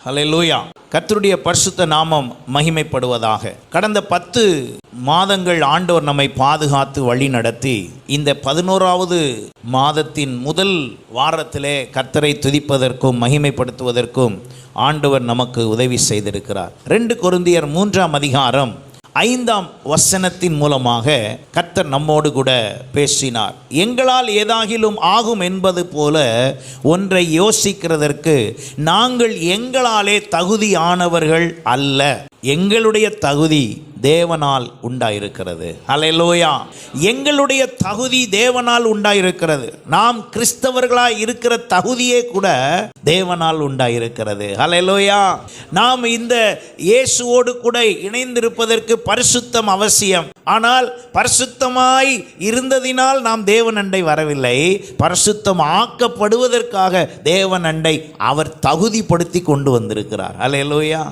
அல்லேலூயா. கர்த்தருடைய பரிசுத்த நாமம் மகிமைப்படுவதாக. கடந்த 10 மாதங்கள் ஆண்டவர் நம்மை பாதுகாத்து வழி நடத்தி இந்த 11வது மாதத்தின் முதல் வாரத்திலே கர்த்தரை துதிப்பதற்கும் மகிமைப்படுத்துவதற்கும் ஆண்டவர் நமக்கு உதவி செய்திருக்கிறார். 2 கொரிந்தியர் 3ஆம் அதிகாரம் 5ஆம் வசனத்தின் மூலமாக கர்த்தர் நம்மோடு கூட பேசினார். எங்களால் ஏதாகிலும் ஆகும் என்பது போல ஒன்றை யோசிக்கிறதற்கு நாங்கள் எங்களாலே தகுதியானவர்கள் அல்ல. எங்களுடைய தகுதி தேவனால் உண்டாயிருக்கிறது. அல்லேலூயா. எங்களுடைய தகுதி தேவனால் உண்டாயிருக்கிறது. நாம் கிறிஸ்தவர்களாய் இருக்கிற தகுதியே கூட தேவனால் உண்டாயிருக்கிறது. அல்லேலூயா. நாம் இந்த இயேசுவோடு கூட இணைந்திருப்பதற்கு பரிசுத்தம் அவசியம். ஆனால் பரிசுத்தமாய் இருந்ததினால் நாம் தேவனண்டை வரவில்லை. பரிசுத்தம் ஆக்கப்படுவதற்காக தேவனண்டை அவர் தகுதிப்படுத்தி கொண்டு வந்திருக்கிறார். அல்லேலூயா.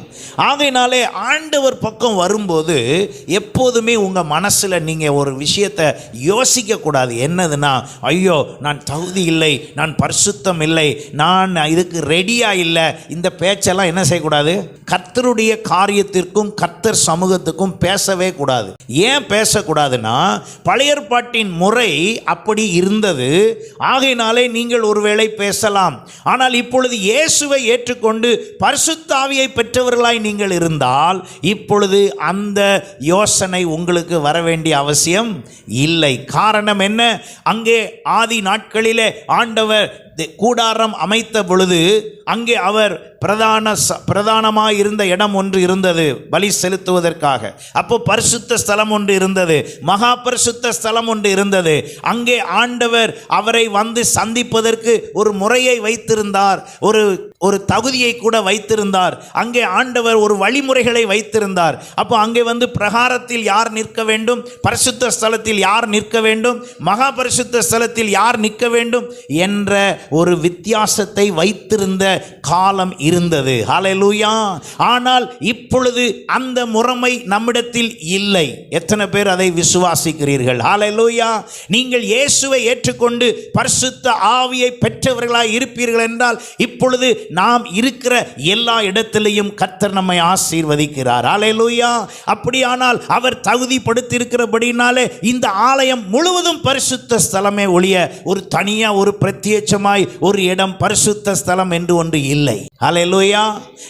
ஆகையினாலே ஆண்டவர் பக்கம் வரும்போது எப்போதுமே உங்க மனசுல நீங்க ஒரு விஷயத்தை யோசிக்க கூடாது. என்னதுன்னா, ஐயோ நான் தகுதி இல்லை, நான் பரிசுத்தம் இல்லை, நான் இதுக்கு ரெடியா இல்லை, இந்த பேச்செல்லாம் என்ன செய்யக்கூடாது. கர்த்தருடைய காரியத்திற்கும் கர்த்தர் சமூகத்துக்கும் பேசவே கூடாது. ஏன் பேசக்கூடாதுன்னா, பழைய ஏற்பாட்டின் முறை அப்படி இருந்தது. ஆகையினாலே நீங்கள் ஒருவேளை பேசலாம். ஆனால் இப்பொழுது இயேசுவை ஏற்றுக்கொண்டு பரிசுத்த ஆவியை பெற்றவர்களாய் நீங்கள் இருந்தால் இப்பொழுது அந்த யோசனை உங்களுக்கு வர வேண்டிய அவசியம் இல்லை. காரணம் என்ன? அங்கே ஆதி நாட்களிலே ஆண்டவர் கூடாரம் அமைத்த பொழுது அங்கே அவர் பிரதானமாக இருந்த இடம் ஒன்று இருந்தது பலி செலுத்துவதற்காக. அப்போ பரிசுத்த ஸ்தலம் ஒன்று இருந்தது, மகா பரிசுத்த ஸ்தலம் ஒன்று இருந்தது. அங்கே ஆண்டவர் அவரை வந்து சந்திப்பதற்கு ஒரு முறையை வைத்திருந்தார், ஒரு தகுதியை கூட வைத்திருந்தார். அங்கே ஆண்டவர் ஒரு வழிமுறைகளை வைத்திருந்தார். அப்போ அங்கே வந்து பிரகாரத்தில் யார் நிற்க வேண்டும், பரிசுத்த ஸ்தலத்தில் யார் நிற்க வேண்டும், மகா பரிசுத்த ஸ்தலத்தில் யார் நிற்க வேண்டும் என்ற ஒரு வித்தியாசத்தை வைத்திருந்த காலம் இருந்தது. ஹல்லேலூயா. ஆனால் இப்பொழுது அந்த முறைமை நம்மிடத்தில் இல்லை. எத்தனை பேர் அதை விசுவாசிக்கிறீர்கள்? ஹல்லேலூயா. நீங்கள் இயேசுவை ஏற்றுக்கொண்டு பரிசுத்த ஆவியை பெற்றவர்களாய் இருப்பீர்கள் என்றால் இப்பொழுது நாம் இருக்கிற எல்லா இடத்திலையும் கர்த்தர் நம்மை ஆசீர்வதிக்கிறார். ஹல்லேலூயா. அப்படியானால் அவர் தகுதிப்படுத்தியிருக்கிறபடினாலே இந்த ஆலயம் முழுவதும் பரிசுத்த ஸ்தலமே ஒழிய ஒரு தனியா ஒரு பிரத்யேகமாய் ஒரு இடம் பரிசுத்த ஸ்தலம் என்று ஒன்று இல்லை. ஹல்லேலூயா.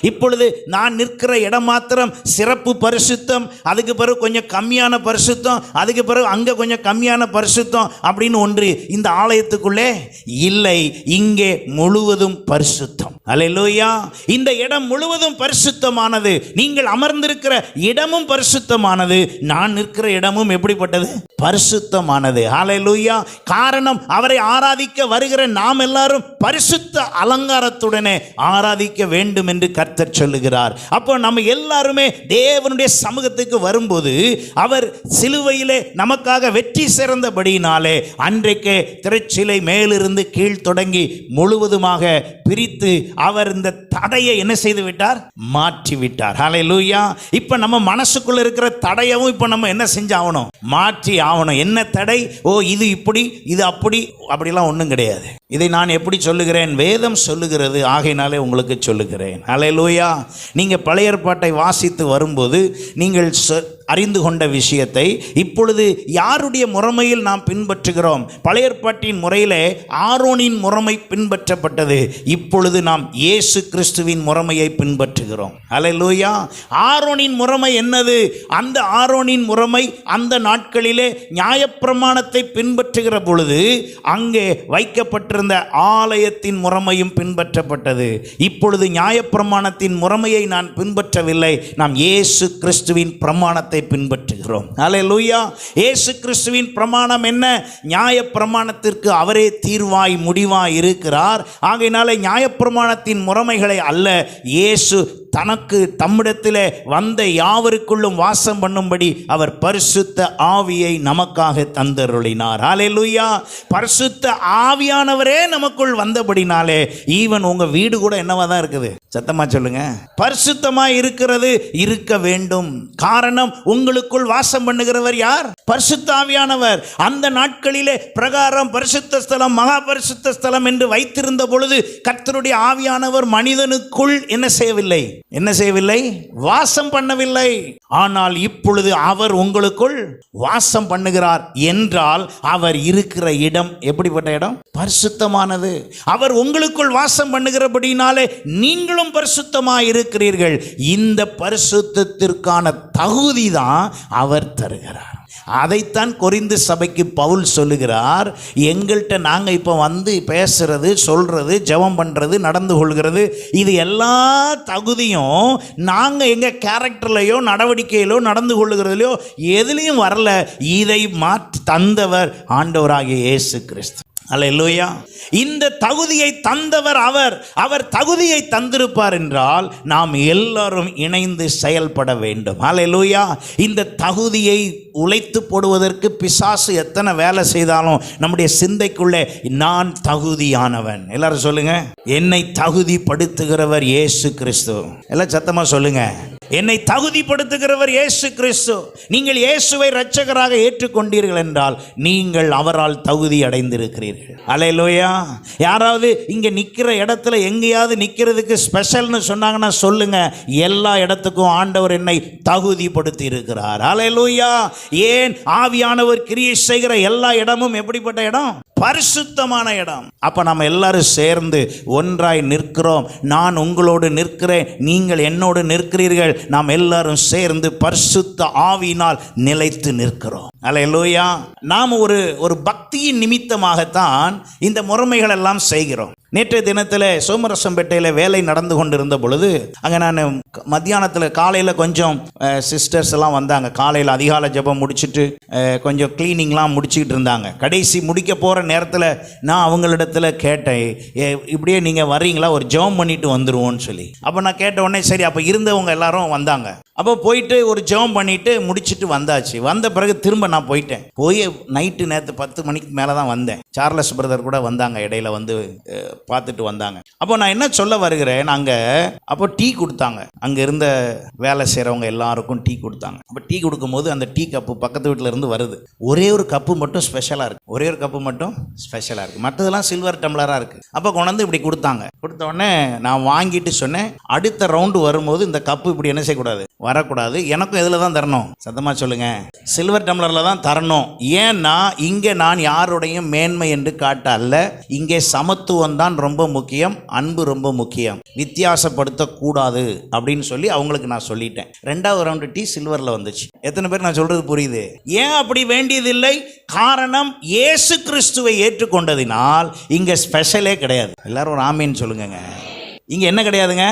இப்பொழுது நான் நிற்கிற இடம் மாத்திரம் சிறப்பு பரிசுத்தம், அதுக்கு பிறகு கொஞ்சம் கம்மியான பரிசுத்தம், அதுக்கு பிறகு அங்க கொஞ்சம் கம்மியான பரிசுத்தம் அப்படின்னு ஒன்று இந்த ஆலயத்துக்குள்ளே இல்லை. இங்கே முழுவதும் பரிசுத்தம். ஹல்லேலூயா. இந்த இடம் முழுவதும் பரிசுத்தமானது. நீங்கள் அமர்ந்திருக்கிற இடமும் பரிசுத்தமானது. நான் நிற்கிற இடமும் எப்படிப்பட்டது? பரிசுத்தமானது. ஹல்லேலூயா. காரணம், அவரை ஆராதிக்க வருகிற நாம் எல்லாரும் பரிசுத்த அலங்காரத்துடனே ஆராதிக்க வேண்டும் என்று கர்த்தர் சொல்லுகிறார். அப்போ நம்ம எல்லாருமே தேவனுடைய சமூகத்துக்கு வரும்போது அவர் சிலுவையிலே நமக்காக வெற்றி சிறந்தபடியினாலே அன்றைக்கு திரைச்சிலை மேலிருந்து கீழ் தொடங்கி முழுவதுமாக பிரித்து அவர் இந்த தடையை என்ன செய்து விட்டார்? மாற்றி விட்டார். ஹல்லேலூயா. இப்போ நம்ம மனசுக்குள்ள இருக்கிற தடையவும் இப்போ நம்ம என்ன செஞ்சாகணும்? மாற்றி ஆகணும். என்ன தடை? ஓ இது இப்படி, இது அப்படி, அப்படிலாம் ஒன்றும் கிடையாது. இதை நான் எப்படி சொல்லுகிறேன்? வேதம் சொல்லுகிறது. ஆகையினாலே உங்களுக்கு சொல்லுகிறேன். ஹல்லேலூயா. நீங்கள் பழைய ஏற்பாட்டை வாசித்து வரும்போது நீங்கள் அறிந்து கொண்ட விஷயத்தை இப்பொழுது யாருடைய முறைமையில் நாம் பின்பற்றுகிறோம்? பழைய ஏற்பாட்டின் முறையிலே ஆரோனின் முறைமை பின்பற்றப்பட்டது. இப்பொழுது நாம் இயேசு கிறிஸ்துவின் முறைமையை பின்பற்றுகிறோம். ஹல்லேலூயா. ஆரோனின் முறைமை என்னது? அந்த ஆரோனின் முறைமை அந்த நாட்களிலே நியாயப்பிரமாணத்தை பின்பற்றுகிற பொழுது அங்கே வைக்கப்பட்டிருந்த ஆலயத்தின் முறைமையும் பின்பற்றப்பட்டது. இப்பொழுது நியாயப்பிரமாணத்தின் முறைமையை நான் பின்பற்றவில்லை, நாம் இயேசு கிறிஸ்துவின் பிரமாணத்தை பின்பற்றுகிறோம். ஹல்லேலூயா. இயேசு கிறிஸ்துவின் பிரமாணம் என்ன? நியாய பிரமாணத்திற்கு அவரே தீர்வாய் முடிவாய் இருக்கிறார். ஆகையினால நியாய பிரமாணத்தின் முறைமைகளை அல்ல, இயேசு தனக்கு தம்மிடத்திலே வந்த யாவருக்குள்ளும் வாசம் பண்ணும்படி அவர் பரிசுத்த ஆவியை நமக்காக தந்தருளினார். ஹல்லேலூயா. பரிசுத்த ஆவியானவரே நமக்குள் வந்தபடினாலே ஈவன் உங்க வீடு கூட என்னவா தான் இருக்குது? சத்தமா சொல்லுங்க. பரிசுத்தமா இருக்கிறது, இருக்க வேண்டும். காரணம், உங்களுக்குள் வாசம் பண்ணுகிறவர் யார்? பரிசுத்த ஆவியானவர். அந்த நாட்களிலே பிரகாரம் பரிசுத்த ஸ்தலம், மகா பரிசுத்த ஸ்தலம் என்று வைத்திருந்த பொழுது கர்த்தருடைய ஆவியானவர் மனிதனுக்குள் என்ன செய்யவில்லை? வாசம் பண்ணவில்லை. ஆனால் இப்பொழுது அவர் உங்களுக்குள் வாசம் பண்ணுகிறார் என்றால் அவர் இருக்கிற இடம் எப்படிப்பட்ட இடம்? பரிசுத்தமானது. அவர் உங்களுக்குள் வாசம் பண்ணுகிறபடினாலே நீங்களும் பரிசுத்தமாய் இருக்கிறீர்கள். இந்த பரிசுத்தத்திற்கான தகுதி தான் அவர் தருகிறார். அதைத்தான் கொரிந்து சபைக்கு பவுல் சொல்லுகிறார். எங்கள்கிட்ட நாங்கள் இப்போ வந்து பேசுறது, சொல்றது, ஜெபம் பண்ணுறது, நடந்து கொள்கிறது, இது எல்லா தகுதியும் நாங்கள் எங்கள் கேரக்டர்லையோ நடவடிக்கையிலோ நடந்து கொள்ளுகிறதுலையோ எதுலேயும் வரல. இதை மாற்றி தந்தவர் ஆண்டவராகிய இயேசு கிறிஸ்து. அல்லேலூயா. இந்த தகுதியை தந்தவர் அவர் தகுதியை தந்திருப்பார் என்றால் நாம் எல்லாரும் இணைந்து செயல்பட வேண்டும். அல்லேலூயா. இந்த தகுதியை உழைத்து போடுவதற்கு பிசாசு எத்தனை வேலை செய்தாலும் நம்முடைய சிந்தைக்குள்ளே நான் தகுதியானவன். எல்லாரும் சொல்லுங்க, என்னை தகுதிப்படுத்துகிறவர் இயேசு கிறிஸ்து. எல்லாம் சத்தமா சொல்லுங்க, என்னை தகுதிப்படுத்துகிறவர் இயேசு கிறிஸ்து. நீங்கள் இயேசுவை இரட்சகராக ஏற்றுக்கொண்டீர்கள் என்றால் நீங்கள் அவரால் தகுதி அடைந்திருக்கிறீர்கள். அல்லேலூயா. யாராவது இங்க நிக்கிற இடத்துல எங்கேயாவது நிக்கிறதுக்கு ஸ்பெஷல்னு சொன்னாங்கன்னா சொல்லுங்க, எல்லா இடத்துக்கும் ஆண்டவர் என்னை தகுதிப்படுத்தி இருக்கிறார். அல்லேலூயா. ஏன்? ஆவியானவர் கிரியை செய்கிற எல்லா இடமும் எப்படிப்பட்ட இடம்? பரிசுத்தமான இடம். அப்ப நம்ம எல்லாரும் சேர்ந்து ஒன்றாய் நிற்கிறோம். நான் உங்களோடு நிற்கிறேன், நீங்கள் என்னோடு நிற்கிறீர்கள். நாம் எல்லாரும் சேர்ந்து பரிசுத்த ஆவியினால் நிலைத்து நிற்கிறோம். அல்லேலூயா. நாம் ஒரு பக்தியின் நிமித்தமாகத்தான் இந்த முறைமைகள் எல்லாம் செய்கிறோம். நேற்றைய தினத்தில் சோமரசம்பேட்டையில் வேலை நடந்து கொண்டிருந்த பொழுது அங்கே நான் மத்தியானத்தில் காலையில் கொஞ்சம் சிஸ்டர்ஸ் எல்லாம் வந்தாங்க. காலையில் அதிகாலை ஜெபம் முடிச்சுட்டு கொஞ்சம் க்ளீனிங்லாம் முடிச்சுக்கிட்டு இருந்தாங்க. கடைசி முடிக்க போகிற நேரத்தில் நான் அவங்களிடத்துல கேட்டேன், இப்படியே நீங்கள் வர்றீங்களா, ஒரு ஜெபம் பண்ணிட்டு வந்துடுவோன்னு சொல்லி. அப்போ நான் கேட்ட உடனே சரி, அப்போ இருந்தவங்க எல்லாரும் வந்தாங்க. அப்போ போயிட்டு ஒரு ஜெபம் பண்ணிட்டு முடிச்சுட்டு வந்தாச்சு. வந்த பிறகு திரும்ப நான் போயிட்டேன். போய் நைட்டு நேற்று 10 மணிக்கு மேலே தான் வந்தேன். சார்லஸ் பிரதர் கூட வந்தாங்க, இடையில வந்து பார்த்துட்டு வந்தாங்க. அப்போ நான் என்ன சொல்ல வருகிறேன், அப்போ டீ கொடுத்தாங்க. அங்கே இருந்த வேலை செய்கிறவங்க எல்லாருக்கும் டீ கொடுத்தாங்க. அப்போ டீ கொடுக்கும்போது அந்த டீ கப்பு பக்கத்து வீட்டில் இருந்து வருது. ஒரே ஒரு கப்பு மட்டும் ஸ்பெஷலாக இருக்குது. மற்றதெல்லாம் சில்வர் டம்ளராக இருக்குது. அப்போ கொண்டாந்து இப்படி கொடுத்தாங்க. கொடுத்த உடனே நான் வாங்கிட்டு சொன்னேன், அடுத்த ரவுண்டு வரும்போது இந்த கப்பு இப்படி என்ன செய்யக்கூடாது, வரக்கூடாது. எனக்கும் இதில் தான் தரணும். சத்தமாக சொல்லுங்க, சில்வர் டம்ளரில் தான் தரணும். ஏன்னா இங்கே நான் யாருடையும் மேன்மை என்று காட்ட அல்ல. இங்கே சமத்துவம் தான் ரொம்ப முக்கியம், அன்பு ரொம்ப முக்கியம், வித்தியாசப்படுத்தக்கூடாது அப்படின்னு சொல்லி அவங்களுக்கு நான் சொல்லிட்டேன். 2வது ரவுண்டு டீ சில்வரில் வந்துச்சு. எத்தனை பேர் நான் சொல்றது புரியுது? ஏன் அப்படி வேண்டியதில்லை? காரணம், இயேசு கிறிஸ்துவை ஏற்றுக்கொண்டதினால் இங்கே ஸ்பெஷலே கிடையாது. எல்லாரும் ஒரு ஆமீன் சொல்லுங்க. இங்க என்ன கிடையாதுங்க,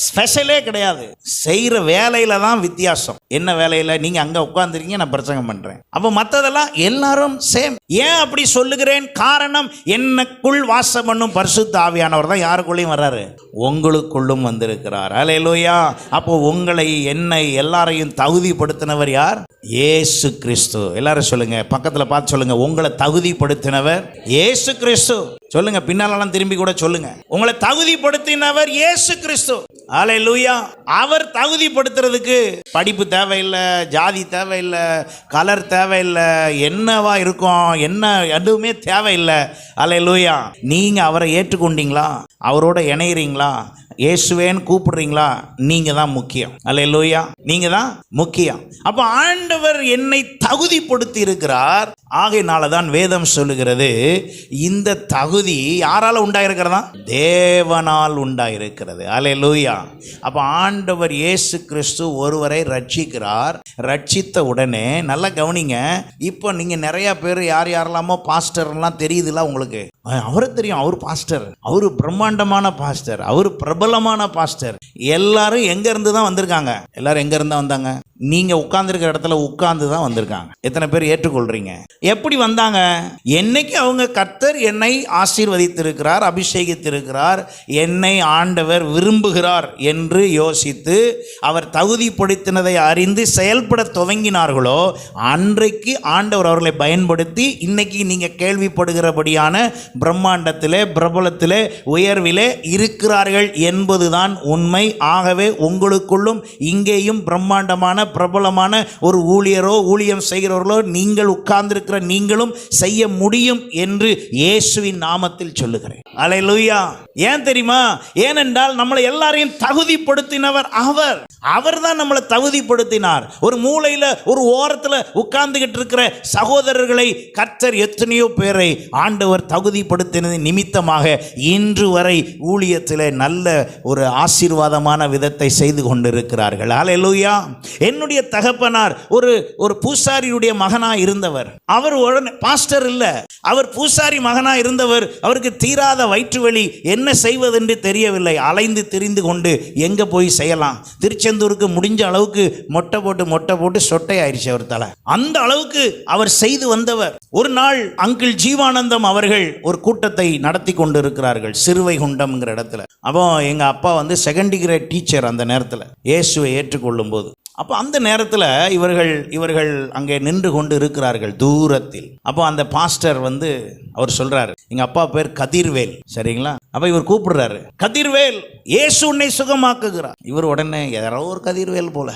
ஸ்பெஷலே கிடையாது. செய்கிற வேலையில தான் வித்தியாசம். என்ன வேலையில? நீங்க அங்க உட்கார்ந்துருக்கீங்க, நான் பிரசங்கம் பண்றேன். அப்போ மற்றதெல்லாம் எல்லாரும் சேம். ஏன் அப்படி சொல்லுகிறேன்? காரணம், என்னக்குள் வாசம் பண்ணும் பரிசுத்த ஆவியானவர் தான் யாருக்குள்ளேயும் வர்றாரு, உங்களுக்குள்ளும் வந்திருக்கிறார். அல்லேலூயா. அப்போ உங்களை, என்னை, எல்லாரையும் தகுதிப்படுத்தினவர் யார்? இயேசு கிறிஸ்து. எல்லாரும் சொல்லுங்க, பக்கத்தில் பார்த்து சொல்லுங்க, உங்களை தகுதிப்படுத்தினவர் இயேசு கிறிஸ்து. சொல்லுங்க, பின்னாலெல்லாம் திரும்பி கூட சொல்லுங்க, உங்களை தகுதிப்படுத்தினவர் இயேசு கிறிஸ்து. அல்லேலூயா. அவர் தகுதிப்படுத்துறதுக்கு படிப்பு தேவையில்லை, ஜாதி தேவையில்லை, கலர் தேவையில்லை, என்னவா இருக்கும் என்ன எதுவுமே தேவையில்லை. அல்லேலூயா. நீங்க அவரை ஏற்றுக்கொண்டீங்களா, அவரோட இணைகிறீங்களா, இயேசுவேன்னு கூப்பிடுறீங்களா, நீங்க தான் முக்கியம். அல்லேலூயா. நீங்க தான் முக்கியம். அப்ப ஆண்டவர் என்னை தகுதிப்படுத்தி இருக்கிறார். ஆகையினால தான் வேதம் சொல்லுகிறது, இந்த தகுதி யாரால உண்டாயிருக்கிறதா? தேவனால் உண்டாயிருக்கிறது. அல்லேலூயா. அப்ப ஆண்டவர் இயேசு கிறிஸ்து ஒருவரை ரட்சிக்கிறார். ரட்சித்த உடனே நல்லா கவனிங்க, இப்போ நீங்க நிறைய பேர் யாரெல்லாமோ பாஸ்டர்லாம் தெரியுதுல உங்களுக்கு. அவரை தெரியும், அவர் பாஸ்டர், அவர் பிரம்மாண்டமான பாஸ்டர், அவர் பிரபலமான பாஸ்டர். எல்லாரும் எங்க இருந்து தான் வந்திருக்காங்க? எல்லாரும் எங்க இருந்தா வந்தாங்க? நீங்க உட்கார்ந்துருக்கிற இடத்துல உட்கார்ந்து தான் வந்திருக்காங்க. எத்தனை பேர் ஏற்றுக்கொள்றீங்க? எப்படி வந்தாங்க? என்னைக்கு அவங்க கர்த்தர் என்னை ஆசீர்வதித்திருக்கிறார், அபிஷேகித்திருக்கிறார், என்னை ஆண்டவர் விரும்புகிறார் என்று யோசித்து அவர் தகுதிப்படுத்தினதை அறிந்து செயல்பட துவங்கினார்களோ அன்றைக்கு ஆண்டவர் அவர்களை பயன்படுத்தி இன்னைக்கு நீங்க கேள்விப்படுகிறபடியான பிரம்மாண்டத்திலே, பிரபலத்திலே, உயர்விலே இருக்கிறார்கள் என்பதுதான் உண்மை. ஆகவே உங்களுக்குள்ளும் இங்கேயும் பிரம்மாண்டமான பிரபலமான ஒரு ஊழியரோ ஊழியம் செய்கிறவர்களோ நீங்கள் உட்கார்ந்திருக்கிற நீங்களும் செய்ய முடியும் என்று இயேசுவின் நாமத்தில் சொல்லுகிறேன். அல்லேலூயா. ஏன் தெரியுமா? ஏனென்றால் நம்மளை எல்லாரையும் தகுதிப்படுத்தினவர் அவர். அவர் தான் நம்மளை தகுதிப்படுத்தினார். ஒரு மூலையில் ஒரு ஓரத்தில் உட்கார்ந்துகிட்டு இருக்கிற சகோதரர்களை கர்த்தர் எத்தனையோ பேரை ஆண்டவர் தகுதிப்படுத்தினது நிமித்தமாக இன்று வரை ஊழியத்தில் நல்ல ஒரு ஆசீர்வாதமான விதத்தை செய்து கொண்டிருக்கிறார்கள். அல்லேலூயா. என்னுடைய தகப்பனார் ஒரு பூசாரியுடைய மகனாக இருந்தவர். அவர் உடனே பாஸ்டர் இல்லை, அவர் பூசாரி மகனாக இருந்தவர். அவருக்கு தீராத வயிற்று வலி, என்ன செய்வதென்று தெரியவில்லை. அலைந்து திரிந்து கொண்டு எங்கே போய் செய்யலாம். திருச்செந்தூருக்கு முடிஞ்ச அளவுக்கு மொட்டை போட்டு சொட்டை ஆயிடுச்சு அவர் தலை. அந்த அளவுக்கு அவர் செய்து வந்தவர். ஒரு நாள் அங்கிள் ஜீவானந்தம் அவர்கள் ஒரு கூட்டத்தை நடத்தி கொண்டு இருக்கிறார்கள் சிறுவைகுண்டம்ங்கிற இடத்துல. அப்போ எங்கள் அப்பா வந்து செகண்ட் கிரேட் டீச்சர் அந்த நேரத்தில் இயேசுவை ஏற்றுக்கொள்ளும் போது. அப்போ அந்த நேரத்தில் இவர்கள் அங்கே நின்று கொண்டு இருக்கிறார்கள் தூரத்தில். அப்போ அந்த பாஸ்டர் வந்து அவர் சொல்றாரு, எங்க அப்பா பேர் கதிர்வேல், சரிங்களா? அப்போ இவர் கூப்பிடுறாரு, கதிர்வேல், இயேசு உன்னை சுகமாக்குகிறார். இவர் உடனே யாரோ ஒரு கதிர்வேல் போல.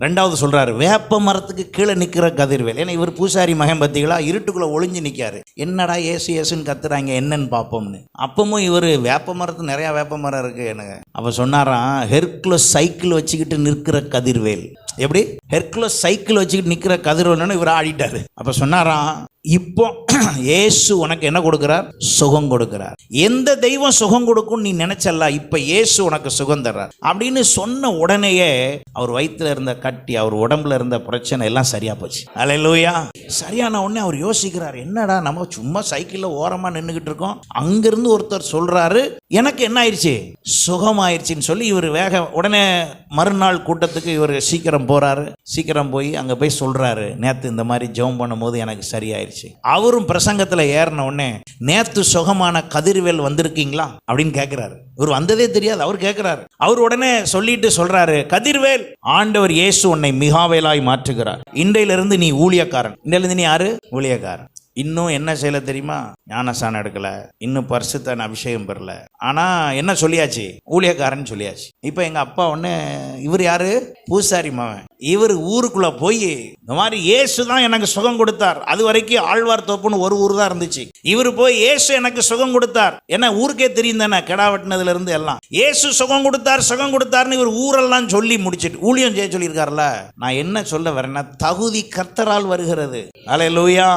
ரெண்டாவது சொல்றாரு, வேப்ப மரத்துக்கு கீழே நிற்கிற கதிர்வேல். ஏன்னா இவர் பூசாரி மகன் பத்திகளா, இருட்டுக்குள்ள ஒளிஞ்சு நிற்காரு. என்னடா இயேசு இயேசுன்னு கத்துறாங்க, என்னன்னு பார்ப்போம்னு. அப்பவும் இவர் வேப்ப மரத்து நிறைய வேப்ப மரம் இருக்கு எனக்கு. அப்போ சொன்னாராம், ஹெர்குலஸ் சைக்கிள் வச்சுக்கிட்டு நிற்கிற கதிர்வேல். எப்படி? ஹெர்குலஸ் சைக்கிள் வச்சுக்கிட்டு நிற்கிற கதிர்வேல்னு இவர் ஆடிட்டாரு. அப்போ சொன்னாராம், இப்போ இயேசு உனக்கு என்ன கொடுக்கிறார்? சுகம் கொடுக்கிறார். எந்த தெய்வம் சுகம் கொடுக்கும் நீ நினைச்சல்ல, இப்ப இயேசு உனக்கு சுகம் தர்றார் அப்படின்னு சொன்ன உடனேயே அவர் வயிற்றுல இருந்த கட்டி, அவர் உடம்புல இருந்த பிரச்சனை எல்லாம் சரியா போச்சு. அல்லேலூயா. சரியான உடனே அவர் யோசிக்கிறார், என்னடா நம்ம சும்மா சைக்கிள்ல ஓரமா நின்றுகிட்டு இருக்கோம், அங்கிருந்து ஒருத்தர் சொல்றாரு எனக்கு என்ன ஆயிடுச்சு, சுகம் ஆயிடுச்சுன்னு சொல்லி இவர் உடனே மறுநாள் கூட்டத்துக்கு இவர் சீக்கிரம் போறாரு. சீக்கிரம் போய் அங்க போய் சொல்றாரு, நேத்து இந்த மாதிரி ஜெபம் பண்ணும் போது எனக்கு சரியாயிருச்சு. அவரும் பிரசங்கத்துல ஏறின உடனே, நேத்து சுகமான கதிர்வேல் வந்திருக்கீங்களா அப்படின்னு கேட்கிறாரு. இவர் வந்ததே தெரியாது, அவர் கேட்கிறாரு. அவர் உடனே சொல்லிட்டு சொல்றாரு, கதிர்வேல், ஆண்டவர் இயேசு உன்னை மிகாவேலாய் மாற்றுகிறார். இன்றையிலிருந்து நீ ஊழியக்காரன். இன்றையிலிருந்து நீ யாரு? ஊழியக்காரன். இன்னும் என்ன செய்யல தெரியுமா? ஞானஸ்நானம் எடுக்கல, இன்னும் பரிசுத்த அபிஷேகம் பெறல, ஆனா என்ன சொல்லியாச்சு? ஊழியக்காரன் சொல்லியாச்சு. இப்ப எங்க அப்பா ஒண்ணு, இவர் யாரு? பூசாரி மகன். இவர் ஊருக்குள்ள போய் இந்த மாதிரி இயேசு தான் எனக்கு சுகம் கொடுத்தார். அது வரைக்கும் ஆழ்வார் தோப்புன்னு ஒரு ஊர் தான் இருந்துச்சு. இவர் போய் இயேசு எனக்கு சுகம் கொடுத்தார், என்ன ஊருக்கே தெரியும் தானே, கெடா வெட்டினதுல இருந்து எல்லாம் இயேசு சுகம் கொடுத்தார்னு இவர் ஊரெல்லாம் சொல்லி முடிச்சிட்டு ஊழியம் செய்ய சொல்லியிருக்காருல்ல. நான் என்ன சொல்ல வரேன்னா, தகுதி கர்த்தரால் வருகிறது. அல்லேலூயா.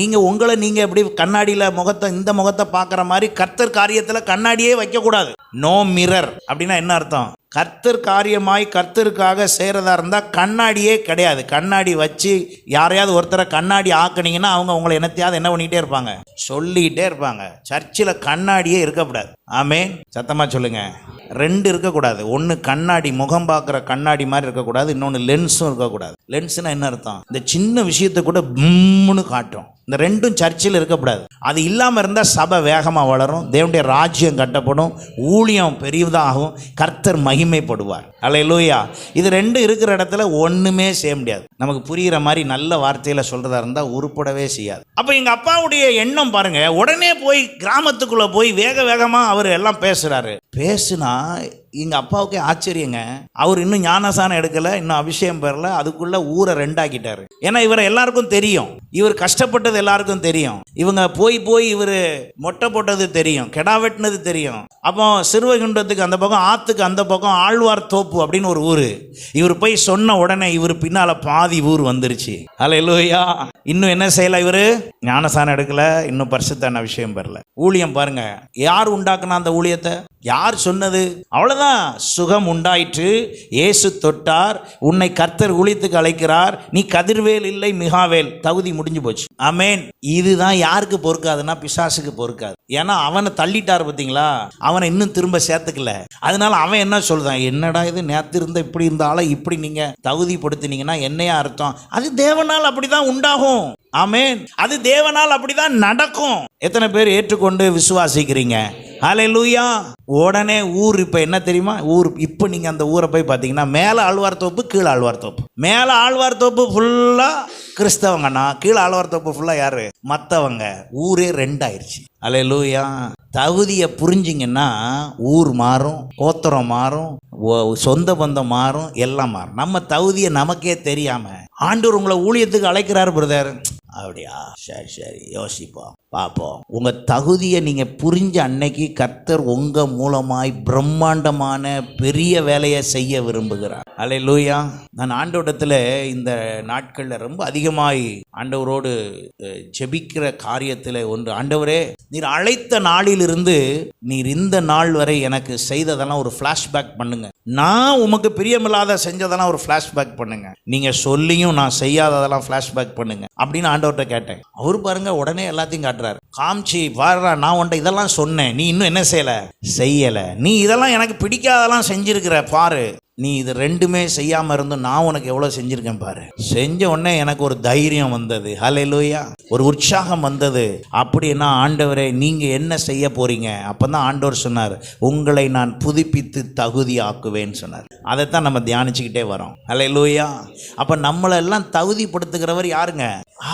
நீங்க உங்களை நீங்க எப்படி கண்ணாடியில இந்த முகத்தை பார்க்குற மாதிரி கர்த்தர் காரியத்தில் கண்ணாடியே வைக்க கூடாது. நோ மிரர் அப்படின்னா என்ன அர்த்தம்? கர்த்தர் காரியமாய் கர்த்தருக்காக செய்கிறதா இருந்தால் கண்ணாடியே கிடையாது. கண்ணாடி வச்சு யாரையாவது ஒருத்தரை கண்ணாடி ஆக்குனீங்கன்னா அவங்க உங்களை என்னத்தையாவது என்ன பண்ணிகிட்டே இருப்பாங்க, சொல்லிகிட்டே இருப்பாங்க. சர்ச்சில் கண்ணாடியே இருக்கக்கூடாது. ஆமென். சத்தமாக சொல்லுங்க. ரெண்டு இருக்கக்கூடாது. ஒன்று கண்ணாடி, முகம் பார்க்குற கண்ணாடி மாதிரி இருக்கக்கூடாது. இன்னொன்று லென்ஸும் இருக்கக்கூடாது. லென்ஸ்னா என்ன அர்த்தம்? இந்த சின்ன விஷயத்தை கூட பும்னு காட்டும். இந்த ரெண்டும் சர்ச்சில் இருக்கக்கூடாது. அது இல்லாமல் இருந்தால் சபை வேகமாக வளரும், தேவனுடைய ராஜ்யம் கட்டப்படும், ஊழியம் பெரியதாகும், கர்த்தர் மகிமைப்படுவார். அல்லேலூயா. இது ரெண்டும் இருக்கிற இடத்துல ஒன்றுமே செய்ய முடியாது. நமக்கு புரிகிற மாதிரி நல்ல வார்த்தையில் சொல்கிறதா இருந்தால் உருப்படவே செய்யாது. அப்போ எங்கள் அப்பாவுடைய எண்ணம் பாருங்க, உடனே போய் கிராமத்துக்குள்ளே போய் வேகமாக அவர் எல்லாம் பேசுனா எங்கள் அப்பாவுக்கே ஆச்சரியங்க. அவர் இன்னும் ஞானசானம் எடுக்கலை, இன்னும் அபிஷேகம் பெறல, அதுக்குள்ளே ஊரை ரெண்டாக்கிட்டாரு. ஏன்னா இவரை எல்லாருக்கும் தெரியும், இவர் கஷ்டப்பட்டது எல்லாருக்கும் தெரியும், இவங்க போய் இவர் மொட்டை போட்டது தெரியும், கெடா வெட்டினது தெரியும். அப்போ சிறுவைகுண்டத்துக்கு அந்த பக்கம், ஆற்றுக்கு அந்த பக்கம் ஆழ்வார் தோப்பு அப்படின்னு ஒரு ஊர். இவர் போய் சொன்ன உடனே இவர் பின்னால் பாதி ஊர் வந்துருச்சு. அல்லேலூயா. இன்னும் என்ன செய்யலை, இவர் ஞானசானம் எடுக்கலை, இன்னும் பரிசுத்த அபிஷேகம் பெறல. ஊழியம் பாருங்க, யார் உண்டாக்குனா அந்த ஊழியத்தை? யார் சொன்னது? அவ்வளோதான். சுகம் உண்டாயிற்று, இயேசு தொட்டார், உன்னை கர்த்தர் ஊழியத்துக்கு அழைக்கிறார், நீ கதிர்வேல் இல்லை மிகாவேல், தகுதி முடிஞ்சு போச்சு. ஆமென். இதுதான் யாருக்கு பொறுக்காதுன்னா பிசாசுக்கு பொறுக்காது. ஏன்னா அவனை தள்ளிட்டார் பார்த்தீங்களா, அவனை இன்னும் திரும்ப சேர்த்துக்கல. அதனால அவன் என்ன சொல்றான், என்னடா இது நேற்று இருந்த இப்படி இருந்தாலும் இப்படி நீங்க தகுதிப்படுத்தினீங்கன்னா என்னையா அர்த்தம்? அது தேவனால் அப்படிதான் உண்டாகும். ஆமென். அது தேவனால் அப்படிதான் நடக்கும். எத்தனை பேர் ஏற்றுக்கொண்டு விசுவாசிக்கிறீங்க? ஹல்லேலூயா. உடனே ஊர் இப்போ என்ன தெரியுமா ஊர்? இப்போ நீங்கள் அந்த ஊரை போய் பார்த்தீங்கன்னா மேலே ஆழ்வார்தோப்பு, கீழே ஆழ்வார்தோப்பு. மேலே ஆழ்வார்தோப்பு ஃபுல்லாக கிறிஸ்தவங்கண்ணா, கீழே ஆழ்வார்தோப்பு ஃபுல்லாக யாரு? மற்றவங்க. ஊரே ரெண்டாயிருச்சு. ஹல்லேலூயா. தகுதியை புரிஞ்சிங்கன்னா ஊர் மாறும், கோத்திரம் மாறும், சொந்த பந்தம் மாறும், எல்லாம் மாறும். நம்ம தகுதியை நமக்கே தெரியாம ஆண்டவர் உங்களை ஊழியத்துக்கு அழைக்கிறாரு பிரதர். அப்படியா? சரி சரி, யோசிப்போம், பார்ப்போம். உங்கள் தகுதியை நீங்கள் புரிஞ்ச அன்னைக்கு கர்த்தர் உங்கள் மூலமாய் பிரம்மாண்டமான பெரிய வேலையை செய்ய விரும்புகிறார். அல்லேலூயா. நான் ஆண்டவரிடத்தில் இந்த நாட்களில் ரொம்ப அதிகமாய் ஆண்டவரோடு ஜெபிக்கிற காரியத்தில் ஒன்று, ஆண்டவரே நீர் அழைத்த நாளிலிருந்து நீர் இந்த நாள் வரை எனக்கு செய்ததெல்லாம் ஒரு ஃப்ளாஷ்பேக் பண்ணுங்க. நான் உமக்கு பிரியமில்லாத செஞ்சதெல்லாம் ஒரு ஃப்ளாஷ்பேக் பண்ணுங்க. நீங்கள் சொல்லியும் நான் செய்யாததெல்லாம் ஃப்ளாஷ்பேக் பண்ணுங்க அப்படின்னு ஆண்டவர்கிட்ட கேட்டேன். அவர் பாருங்க உடனே எல்லாத்தையும் காட்டுறாரு. காமிச்சு பாருடா, நான் உன்ட்ட இதெல்லாம் சொன்னேன், நீ இன்னும் என்ன செய்யலை, நீ இதெல்லாம் எனக்கு பிடிக்காதெல்லாம் செஞ்சிருக்கிற பாரு, நீ இது ரெண்டுமே செய்யாமல் இருந்தும் நான் உனக்கு எவ்வளோ செஞ்சுருக்கேன் பாரு. செஞ்ச உடனே எனக்கு ஒரு தைரியம் வந்தது. ஹல்லேலூயா. ஒரு உற்சாகம் வந்தது. அப்படின்னா ஆண்டவரே நீங்கள் என்ன செய்ய போறீங்க? அப்போ தான் ஆண்டவர் சொன்னார், உங்களை நான் புதுப்பித்து தகுதி ஆக்குவேன்னு சொன்னார். அதைத்தான் நம்ம தியானிச்சுக்கிட்டே வரோம். ஹல்லேலூயா. அப்போ நம்மளெல்லாம் தகுதிப்படுத்துகிறவர் யாருங்க?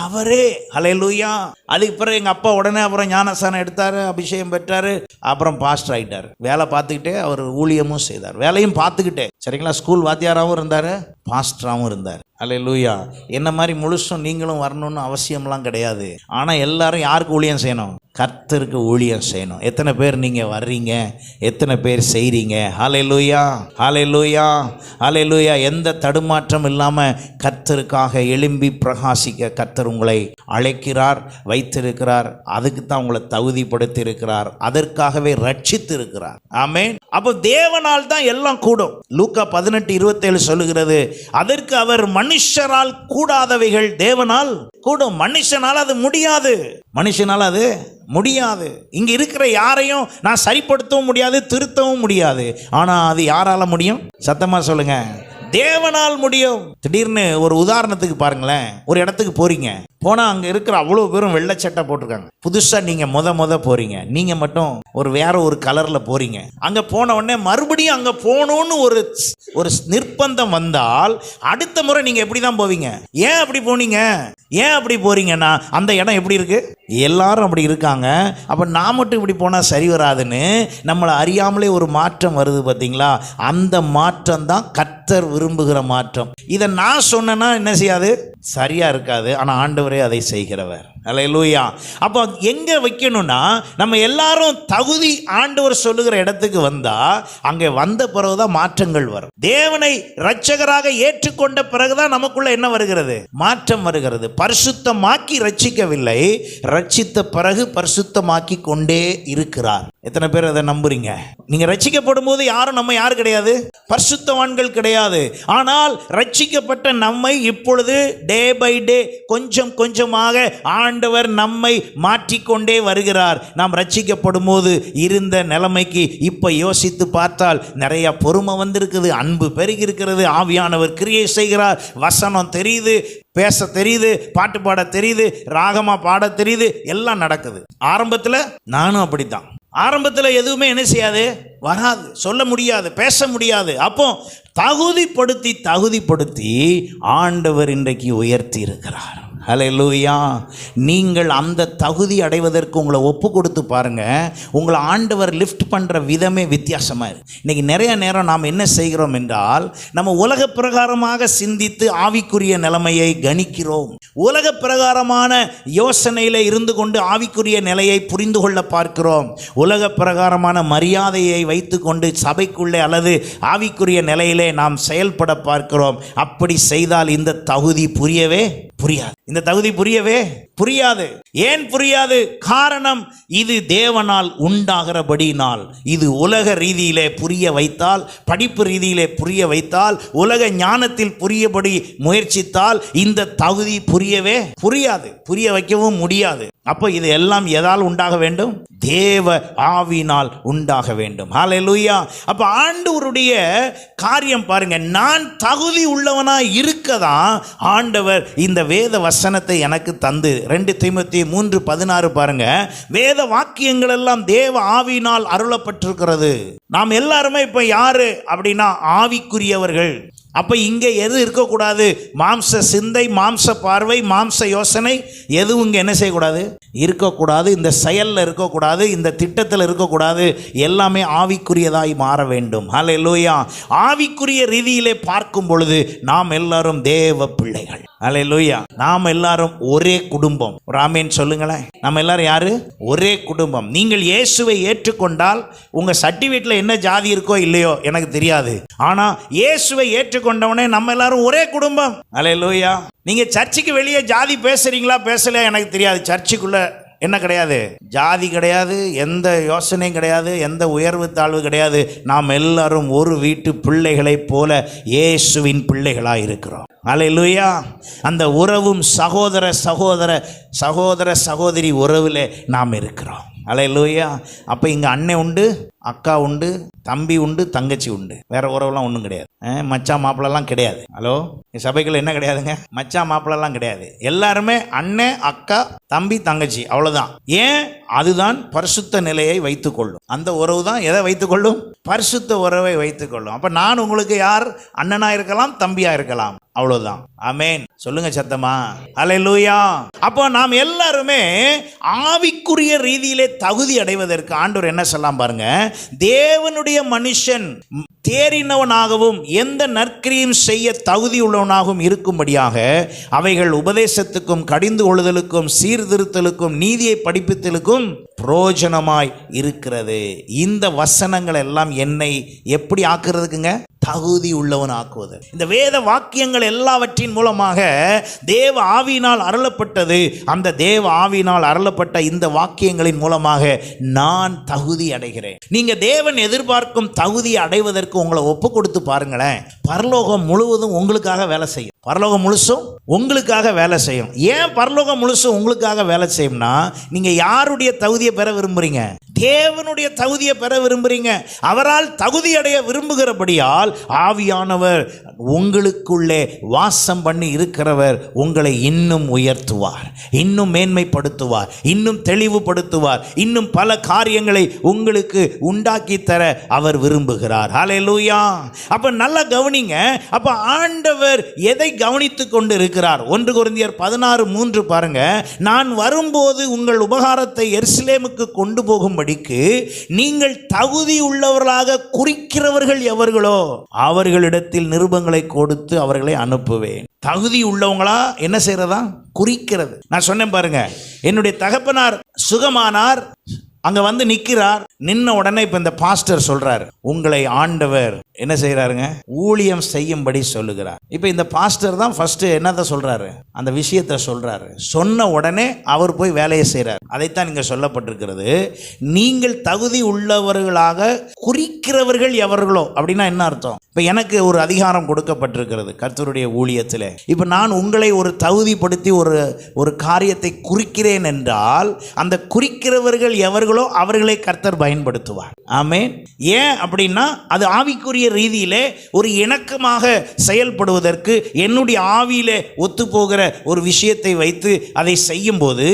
அவரே. ஹல்லேலூயா. அதுக்கு பிறகு எங்கள் அப்பா உடனே அப்புறம் ஞானஸ்தானம் எடுத்தார், அபிஷேகம் பெற்றார், அப்புறம் பாஸ்டர் ஆகிட்டார். வேலை பார்த்துக்கிட்டே அவர் ஊழியமும் செய்தார், வேலையும் பார்த்துக்கிட்டே. சரிங்களா? ஸ்கூல் வாத்தியாராகவும் இருந்தார், பாஸ்டராகவும் இருந்தார். அல்லேலூயா. என்ன மாதிரி முழுசும் நீங்களும் வரணும்னு அவசியம்லாம் கிடையாது. ஆனால் எல்லாரும் யாருக்கு ஊழியம் செய்யணும்? கர்த்தருக்கு ஊழியம் செய்யணும். எத்தனை பேர் நீங்கள் வர்றீங்க? எத்தனை பேர் செய்கிறீங்க? ஹல்லேலூயா, ஹல்லேலூயா, ஹல்லேலூயா. எந்த தடுமாற்றம் இல்லாமல் கர்த்தருக்காக எழும்பி பிரகாசிக்க கர்த்தர் உங்களை அழைக்கிறார், வைத்திருக்கிறார். அதுக்கு தான் உங்களை தகுதிப்படுத்தி இருக்கிறார், அதற்காகவே ரட்சித்து இருக்கிறார். ஆமென். அப்போ தேவனால் தான் எல்லாம் கூடும். லூக்கா 18:27 சொல்லுகிறது, அதற்கு அவர் மனுஷரால் கூடாதவைகள் தேவனால் கூடும். மனுஷனால் அது முடியாது, மனுஷனால் அது முடியாது. இங்க இருக்கிற யாரையும் நான் சரிப்படுத்தவும் முடியாது, திருத்தவும் முடியாது. ஆனா அது யாரால முடியும்? சத்தமா சொல்லுங்க. தேவனால் முடியும். திடீர்னு ஒரு உதாரணத்துக்கு பாருங்களேன், ஒரு இடத்துக்கு போறீங்க, போனா அங்க இருக்கிற அவ்வளோ பேரும் வெள்ளை சட்டை போட்டிருக்காங்க. புதுசா நீங்க முத போறீங்க, நீங்க மட்டும் வேற ஒரு கலர்ல போறீங்க. அங்க போன உடனே மறுபடியும் அங்க போகணும்னு ஒரு நிர்பந்தம் வந்தால் அடுத்த முறை நீங்க எப்படி தான் போவீங்க? ஏன் அப்படி போனீங்க? ஏன் அப்படி போறீங்கன்னா அந்த இடம் எப்படி இருக்கு, எல்லாரும் அப்படி இருக்காங்க, அப்ப நான் மட்டும் இப்படி போனா சரி வராதுன்னு நம்மளை அறியாமலே ஒரு மாற்றம் வருது பார்த்தீங்களா? அந்த மாற்றம் தான் கர்த்தர் விரும்புகிற மாற்றம். இதை நான் சொன்னேன்னா என்ன செய்யாது? சரியா இருக்காது. ஆனா ஆண்டவரே அதை செய்கிறவர். அல்லேலூயா. அப்போ எங்க வைக்கணும்னா, நம்ம எல்லாரும் தகுதி ஆண்டவர் சொல்லுகிற இடத்துக்கு வந்தா அங்கே வந்த பிறகுதான் மாற்றங்கள் வரும். தேவனை இரட்சகராக ஏற்றுக்கொண்ட பிறகுதான் நமக்குள்ள என்ன வருகிறது? மாற்றம் வருகிறது. பரிசுத்தமாக்கி ரட்சிக்கவில்லை, ரட்சித்த பிறகு பரிசுத்தமாக்கி கொண்டே இருக்கிறார். எத்தனை பேர் அதை நம்புறீங்க? நீங்க ரட்சிக்கப்படும் போது நம்ம யாரு கிடையாது? பரிசுத்தவான்கள் கிடையாது. ஆனால் ரட்சிக்கப்பட்ட நம்மை இப்பொழுது டே பை டே கொஞ்சம் கொஞ்சமாக ஆண்டவர் நம்மை மாற்றிக்கொண்டே வருகிறார். நாம் ரட்சிக்கப்படும் போது இருந்த நிலைமைக்கு இப்ப யோசித்து பார்த்தால் நிறைய பொறுமை வந்திருக்குது, அன்பு பெருகி இருக்கிறது, ஆவியானவர் கிரியை செய்கிறார், வசனம் தெரியுது, பேச தெரியுது, பாட்டு பாட தெரியுது, ராகமா பாட தெரியுது, எல்லாம் நடக்குது. ஆரம்பத்தில் நானும் அப்படித்தான். ஆரம்பத்தில் எதுவுமே என்ன செய்யாது, வராது, சொல்ல முடியாது, பேச முடியாது. அப்போ தகுதிப்படுத்தி ஆண்டவர் இன்றைக்கு உயர்த்தி இருக்கிறார். ஹல்லேலூயா. நீங்கள் அந்த தகுதி அடைவதற்கு உங்களை ஒப்பு கொடுத்து பாருங்க. உங்களை ஆண்டவர் லிஃப்ட் பண்ணுற விதமே வித்தியாசமாக இருக்கு. இன்னைக்கு நிறைய நேரம் நாம் என்ன செய்கிறோம் என்றால், நம்ம உலக பிரகாரமாக சிந்தித்து ஆவிக்குரிய நிலைமையை கணிக்கிறோம். உலக பிரகாரமான யோசனையில் இருந்து கொண்டு ஆவிக்குரிய நிலையை புரிந்து கொள்ள பார்க்கிறோம். உலக பிரகாரமான மரியாதையை வைத்து கொண்டு சபைக்குள்ளே அல்லது ஆவிக்குரிய நிலையிலே நாம் செயல்பட பார்க்கிறோம். அப்படி செய்தால் இந்த தகுதி புரியவே புரியாது. இந்த தகுதி புரியாது. ஏன் புரியாது? காரணம், இது தேவனால் உண்டாகிறபடினால். இது உலக ரீதியிலே புரிய வைத்தால், படிப்பு ரீதியிலே புரிய வைத்தால், உலக ஞானத்தில் புரியபடி முயற்சித்தால் இந்த தகுதி புரியாது, புரிய வைக்கவும் முடியாது. அப்போ இது எல்லாம் எதால் உண்டாக வேண்டும்? தேவ ஆவியினால் உண்டாக வேண்டும். ஹல்லேலூயா. அப்ப ஆண்டவருடைய காரியம் பாருங்க, நான் தகுதி உள்ளவனா இருக்கதான் ஆண்டவர் இந்த வேத வசனத்தை எனக்கு தந்து 2 தீமோத்தேயு 3:16 பாருங்க, வேத வாக்கியங்கள் எல்லாம் தேவ ஆவியினால் அருளப்பட்டிருக்கிறது. நாம் எல்லாருமே இப்ப யாரு அப்படின்னா ஆவிக்குரியவர்கள். அப்ப இங்க எது இருக்கக்கூடாது? மாம்ச சிந்தை, மாம்ச பார்வை, மாம்ச யோசனை எதுவும் இங்க என்ன செய்யக்கூடாது? இருக்கக்கூடாது. இந்த செயல்ல இருக்கக்கூடாது, இந்த திட்டத்தில் இருக்கக்கூடாது. எல்லாமே ஆவிக்குரியதாய் மாற வேண்டும். ஹல்லேலூயா. ஆவிக்குரிய ரீதியிலே பார்க்கும் பொழுது நாம் எல்லாரும் தேவ பிள்ளைகள். ஹல்லேலூயா. நாம் எல்லாரும் ஒரே குடும்பம். ஒரு ஆமென் சொல்லுங்களேன். நம்ம எல்லாரும் யாரு? ஒரே குடும்பம். நீங்கள் இயேசுவை ஏற்றுக்கொண்டால் உங்க சர்டிஃபிகேட்ல என்ன ஜாதி இருக்கோ இல்லையோ எனக்கு தெரியாது, ஆனா இயேசுவை ஏற்றுக்கொண்டவனே நம்ம எல்லாரும் ஒரே குடும்பம். ஹல்லேலூயா. நீங்க சர்ச்சுக்கு வெளியே ஜாதி பேசுறீங்களா பேசலையா எனக்கு தெரியாது. சர்ச்சுக்குள்ள என்ன கிடையாது? ஜாதி கிடையாது, எந்த யோசனையும் கிடையாது, எந்த உயர்வு தாழ்வு கிடையாது. நாம் எல்லாரும் ஒரு வீட்டு பிள்ளைகளைப் போல இயேசுவின் பிள்ளைகளாக இருக்கிறோம். ஹல்லேலூயா. அந்த உறவும் சகோதர சகோதரி உறவில் நாம் இருக்கிறோம். ஹல்லேலூயா. அப்போ இங்கே அண்ணன் உண்டு, அக்கா உண்டு, தம்பி உண்டு, தங்கச்சி உண்டு. வேற உறவுலாம் ஒன்றும் கிடையாது. மச்சான் மாப்பிள்ளலாம் கிடையாது. ஹலோ, சபைக்குள்ள என்ன கிடையாதுங்க? மச்சான் மாப்பிள்ளலாம் கிடையாது. எல்லாருமே அண்ணன், அக்கா, தம்பி, தங்கச்சி, அவ்வளோதான். ஏன்? அதுதான் பரிசுத்த நிலையை வைத்துக்கொள்ளும். அந்த உறவு தான் எதை வைத்துக்கொள்ளும்? பரிசுத்த உறவை வைத்துக்கொள்ளும். அப்போ நான் உங்களுக்கு யார்? அண்ணனா இருக்கலாம், தம்பியா இருக்கலாம், அவ்வளவுதான். ஆமென் சொல்லுங்க சத்தமா. ஹல்லேலூயா. அப்போ நாம் எல்லாருமே ஆவிக்குரிய ரீதியிலே தகுதி அடைவதற்கு ஆண்டவர் என்ன சொல்லலாம் பாருங்க, தேவனுடைய மனுஷன் தேறினவனாகவும் எந்த நற்கிரியும் செய்ய தகுதி உள்ளவனாகவும் இருக்கும்படியாக அவைகள் உபதேசத்துக்கும் கடிந்து கொள்ளுதலுக்கும் சீர்திருத்தலுக்கும் நீதியை படிப்பித்தலுக்கும் பிரயோஜனமாய் இருக்கிறது. இந்த வசனங்கள் எல்லாம் என்னை எப்படி ஆக்குறதுக்குங்க? தகுதி உள்ளவன் ஆக்குவது. இந்த வேத வாக்கியங்கள் எல்லாவற்றின் மூலமாக தேவ ஆவியினால் அருளப்பட்டது. அந்த தேவ ஆவியினால் அருளப்பட்ட இந்த வாக்கியங்களின் மூலமாக நான் தகுதி அடைகிறேன். நீங்க தேவன் எதிர்பார்க்கும் தகுதி அடைவதற்கு உங்களை ஒப்பு கொடுத்து பாருங்களேன். பரலோகம் முழுவதும் உங்களுக்காக வேலை செய்யும். பரலோகம் முழுசும் உங்களுக்காக வேலை செய்யும். ஏன் பரலோகம் முழுசும் உங்களுக்காக வேலை செய்யும்னா, நீங்க யாருடைய தகுதியை பெற விரும்புறீங்க? தேவனுடைய தகுதியை பெற விரும்புறீங்க. அவரால் தகுதி அடைய விரும்புகிறபடியால் ஆவியானவர் உங்களுக்குள்ளே வாசம் பண்ணி இருக்கிறவர் உங்களை இன்னும் உயர்த்துவார், இன்னும் மேன்மைப்படுத்துவார், இன்னும் தெளிவுபடுத்துவார், இன்னும் பல காரியங்களை உங்களுக்கு உண்டாக்கி தர அவர் விரும்புகிறார். ஹல்லேலூயா. அப்ப நல்லா கவனிங்க. அப்ப ஆண்டவர் எதை கவனித்துக் கொண்டு இருக்கிறார்? 1 கொரிந்தியர் 16:3 பாருங்க. நான் வரும்போது உங்கள் உபகாரத்தை எருசலேமுக்கு கொண்டு போகும்படிக்கு நீங்கள் தகுதி உள்ளவர்களாக குறிக்கிறவர்கள் எவர்களோ அவர்களிடத்தில் நிருபங்களை கொடுத்து அவர்களை அனுப்புவேன். தகுதி உள்ளவங்களா என்ன செய்யறதா? குறிக்கிறது. நான் சொன்னேன் பாருங்க, என்னுடைய தகப்பனார் சுகமானார், அங்க வந்து நிக்கிறார். நின்ன உடனே இப்ப இந்த பாஸ்டர் சொல்றாரு, உங்களை ஆண்டவர் என்ன செய்யறாருங்க? ஊழியம் செய்யும்படி சொல்லுகிறார். இப்ப இந்த பாஸ்டர் தான் ஃபர்ஸ்ட் என்னதான் சொல்றாரு? அந்த விஷயத்தை சொல்றாரு. சொன்ன உடனே அவர் போய் வேலையை செய்யறார். அதைத்தான் இங்க சொல்லப்பட்டிருக்கிறது. நீங்கள் தகுதி உள்ளவர்களாக குறிக்கிறவர்கள் எவர்களோ அப்படின்னா என்ன அர்த்தம்? இப்ப எனக்கு ஒரு அதிகாரம் கொடுக்கப்பட்டிருக்கிறது கர்த்தருடைய ஊழியத்தில். இப்ப நான் உங்களை ஒரு தகுதிப்படுத்தி ஒரு காரியத்தை குறிக்கிறேன் என்றால் அந்த குறிக்கிறவர்கள் எவர்களோ அவர்களை கர்த்தர் பயன்படுத்துவார். ஆமென். ஏன் அப்படின்னா அது ஆவிக்குரிய ரீதியிலே ஒரு இணக்கமாக செயல்படுவதற்கு என்னுடைய ஆவியிலே ஒத்துப்போகிற ஒரு விஷயத்தை வைத்து அதை செய்யும் போது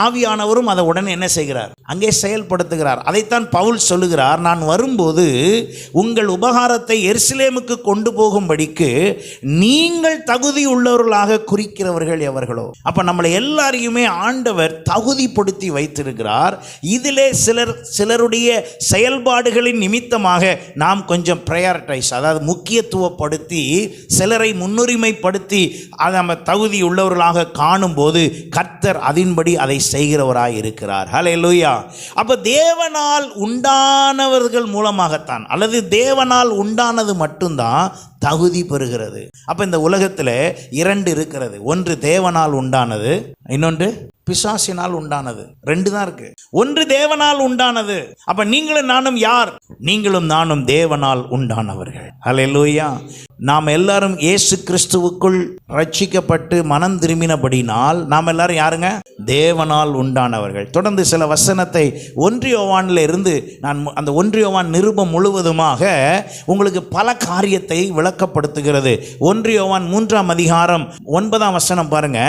ஆவியானவரும் அதை உடனே என்ன செய்கிறார்? அங்கே செயல்படுத்துகிறார். அதைத்தான் பவுல் சொல்லுகிறார், நான் வரும்போது உங்கள் உபகாரத்தை எருசலேமுக்கு கொண்டு போகும்படிக்கு நீங்கள் தகுதி உள்ளவர்களாக குறிக்கிறவர்கள் எவர்களோ. அப்ப நம்மளை எல்லாரையுமே ஆண்டவர் தகுதிப்படுத்தி வைத்திருக்கிறார். இதிலே சிலருடைய செயல்பாடுகளின் நிமித்தமாக நாம் கொஞ்சம் ப்ரையாரிட்டைஸ், அதாவது முக்கியத்துவப்படுத்தி சிலரை முன்னுரிமைப்படுத்தி அதை நம்ம தகுதி உள்ளவர்களாக காணும் போது கர்த்தர் அதின்படி அதை செய்கிறவராய் இருக்கிறார். ஹல்லேலூயா. அப்ப தேவனால் உண்டானவர்கள் மூலமாகத்தான், அல்லது தேவனால் உண்டானது மட்டும்தான் தகுதி பெறுகிறது. அப்ப இந்த உலகத்துல இரண்டு இருக்கிறது. ஒன்று தேவனால் உண்டானது, இன்னொன்று பிசாசினால் உண்டானது. ரெண்டு தான் இருக்கு. ஒன்று தேவனால் உண்டானது. அப்ப நீங்களும் நானும் யார்? நீங்களும் நானும் தேவனால் உண்டானவர்கள். ஹல்லேலூயா. நாம் எல்லாரும் இயேசு கிறிஸ்துவுக்குள் ரட்சிக்கப்பட்டு மனம் திரும்பினபடினால் நாம் எல்லாரும் யாருங்க? தேவனால் உண்டானவர்கள். தொடர்ந்து சில வசனத்தை 1 யோவானில் இருந்து நான் அந்த 1 யோவான் நிருபம் முழுவதுமாக உங்களுக்கு பல காரியத்தை விளக்கப்படுத்துகிறது. 1 யோவான் 3ஆம் அதிகாரம் 9ஆம் வசனம் பாருங்க.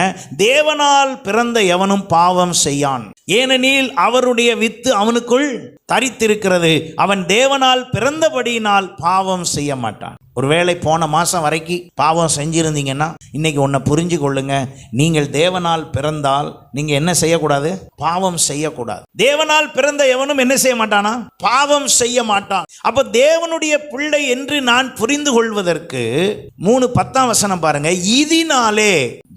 தேவனால் பிறந்த எவனும் பாவம் செய்யான், ஏனெனில் அவருடைய வித்து அவனுக்குள் தரித்திருக்கிறது. அவன் தேவனால் பிறந்தபடியினால் பாவம் செய்ய மாட்டான். ஒருவேளை போன மாதம் வரைக்கும் பாவம் செஞ்சிருந்தீங்கன்னா இன்னைக்கு ஒன்றை புரிஞ்சு கொள்ளுங்க. நீங்கள் தேவனால் பிறந்தால் நீங்க என்ன செய்யக்கூடாது? பாவம் செய்யக்கூடாது. தேவனால் பிறந்த எவனும் என்ன செய்ய மாட்டானா? பாவம் செய்ய மாட்டான். அப்ப தேவனுடைய பிள்ளை என்று நான் புரிந்து கொள்வதற்கு 3:10 வசனம் பாருங்க. இதனாலே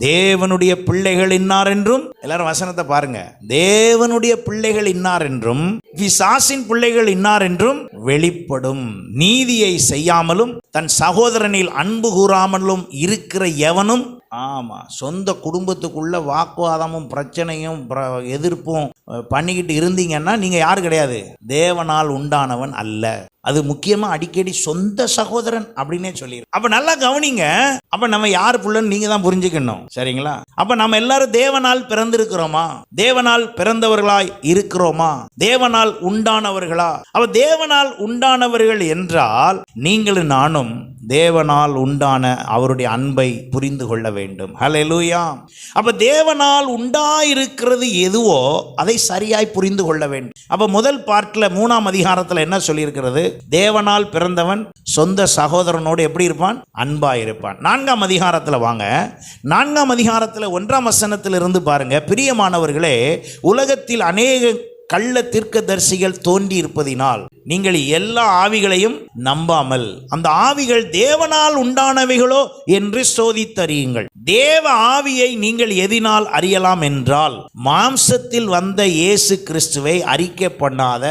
தேவனுடைய பிள்ளைகள் இன்னார் என்றும், எல்லாரும் வசனத்தை பாருங்க, தேவனுடைய பிள்ளைகள் இன்னார் என்றும் பிசாசின் பிள்ளைகள் இன்னார் என்றும் வெளிப்படும். நீதியை செய்யாமலும் தன் சகோதரனில் அன்பு கூறாமலும் இருக்கிற எவனும், ஆமா, சொந்த குடும்பத்துக்குள்ள வாக்குவாதமும் பிரச்சனையும் எதிர்ப்பும் பண்ணிக்கிட்டு இருந்தீங்கன்னா நீங்க யாரு கிடையாது? தேவனால் உண்டானவன் அல்ல. அது முக்கியமா அடிக்கடி சொந்த சகோதரன் அப்படின்னே சொல்லிடும். அப்ப நல்லா கவனிங்க. அப்ப நம்ம யார் புள்ளன்னு நீங்க தான் புரிஞ்சுக்கணும். சரிங்களா? அப்ப நம்ம எல்லாரும் தேவனால் பிறந்திருக்கிறோமா? தேவனால் பிறந்தவர்களாய் இருக்கிறோமா? தேவனால் உண்டானவர்களா? அப்ப தேவனால் உண்டானவர்கள் என்றால் நீங்களும் நானும் தேவனால் உண்டான அவருடைய அன்பை புரிந்து கொள்ள வேண்டும். ஹல்லேலூயா. அப்ப தேவனால் உண்டாயிருக்கிறது எதுவோ அதை சரியாய் புரிந்து கொள்ள வேண்டும். அப்ப முதல் பார்ட்ல 3ஆம் அதிகாரத்தில் என்ன சொல்லியிருக்கிறது? தேவனால் பிறந்தவன் சொந்த சகோதரனோடு எப்படி இருப்பான்? அன்பா இருப்பான். 4ஆம் அதிகாரத்தில் வாங்க. 4ஆம் அதிகாரத்தில் 1ஆம் வசனத்திலிருந்து பாருங்க. பிரியமானவர்களே, உலகத்தில் அநேக கள்ள தீர்க்கதரிசிகள் தோன்றி இருப்பதினால் நீங்கள் எல்லா ஆவிகளையும் நம்பாமல் அந்த ஆவிகள் தேவனால் உண்டானவைகளோ என்று சோதித்தறியுங்கள். தேவ ஆவியை நீங்கள் எதினால் அறியலாம் என்றால், மாம்சத்தில் வந்த இயேசு கிறிஸ்துவை அறிக்கை பண்ணாத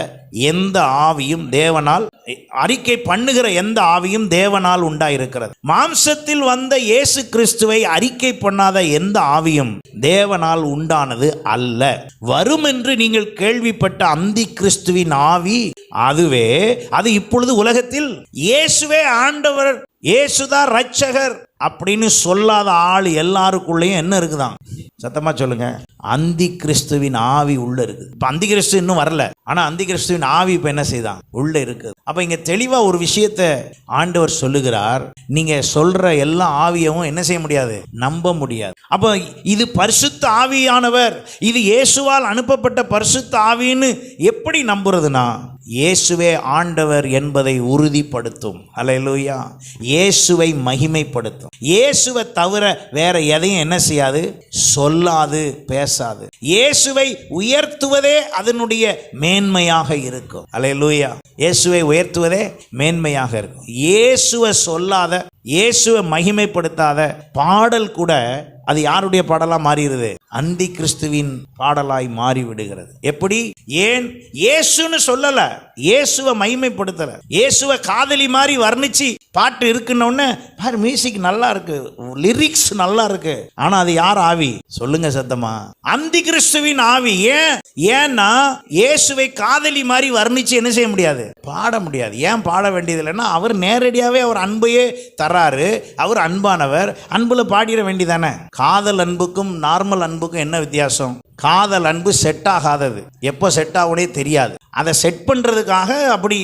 எந்த ஆவியும் தேவனால், அறிக்கை பண்ணுகிற எந்த ஆவியும் தேவனால் உண்டாயிருக்கிறது. மாம்சத்தில் வந்த இயேசு கிறிஸ்துவை அறிக்கை பண்ணாத எந்த ஆவியும் தேவனால் உண்டானது அல்ல. வரும் என்று நீங்கள் கேள்விப்பட்ட அந்தி கிறிஸ்துவின் ஆவி அதுவே. அது இப்பொழுது உலகத்தில் இயேசுவே ஆண்டவர், இயேசுதான் ரட்சகர் அப்படின்னு சொல்லாத ஆள் எல்லாருக்குள்ளேயும் என்ன இருக்குதான்? சத்தமா சொல்லுங்க. அந்தி கிறிஸ்துவின் ஆவி உள்ள இருக்குது. இப்ப அந்தி கிறிஸ்து இன்னும் வரல, ஆனா அந்தி கிறிஸ்துவின் ஆவி இப்ப என்ன செய்தான்? உள்ள இருக்குது. அப்ப இங்க தெளிவா ஒரு விஷயத்தை ஆண்டவர் சொல்லுகிறார். நீங்க சொல்ற எல்லா ஆவியவும் என்ன செய்ய முடியாது? நம்ப முடியாது. அப்ப இது பரிசுத்த ஆவியானவர், இது இயேசுவால் அனுப்பப்பட்ட பரிசுத்த ஆவின்னு எப்படி நம்புறதுனா, இயேசுவே ஆண்டவர் என்பதை உறுதிப்படுத்தும். ஹல்லேலூயா. இயேசுவை மகிமைப்படுத்தும். இயேசுவை தவிர வேற எதையும் என்ன செய்யாது? சொல்லாது, பேசாது. இயேசுவை உயர்த்துவதே அதனுடைய மேன்மையாக இருக்கும். ஹல்லேலூயா. இயேசுவை உயர்த்துவதே மேன்மையாக இருக்கும். இயேசுவை சொல்லாத, இயேசுவை மகிமைப்படுத்தாத பாடல் கூட அது யாருடைய பாடலா மாறிடுது? அந்தி கிறிஸ்துவின் பாடலாய் மாறி விடுகிறது. எப்படி? ஏன்? இயேசுன்னு சொல்லல, இயேசுவை மகிமைப்படுத்தல, இயேசுவை காதலி மாதிரி வர்ணிச்சு பாட்டு இருக்குன்னு பாரு, மியூசிக் நல்லா இருக்கு, லிரிக்ஸ் நல்லா இருக்கு, ஆனா அது யார் ஆவி? சொல்லுங்க சத்தமா. அந்தி கிறிஸ்துவின் ஆவி. ஏன்னா இயேசுவை காதலி மாதிரி வர்ணிச்சு என்ன செய்ய முடியாது? பாட முடியாது. ஏன் பாட வேண்டியது இல்லைன்னா, அவர் நேரடியாவே அவர் அன்பையே தராரு. அவர் அன்பானவர், அன்புல பாடிட வேண்டியதானே. காதல் அன்புக்கும் நார்மல் அன்புக்கும் என்ன வித்தியாசம்? காதல் அன்பு செட் ஆகாதது, எப்போ செட் ஆகுனே தெரியாது. அதை செட் பண்ணுறதுக்காக அப்படி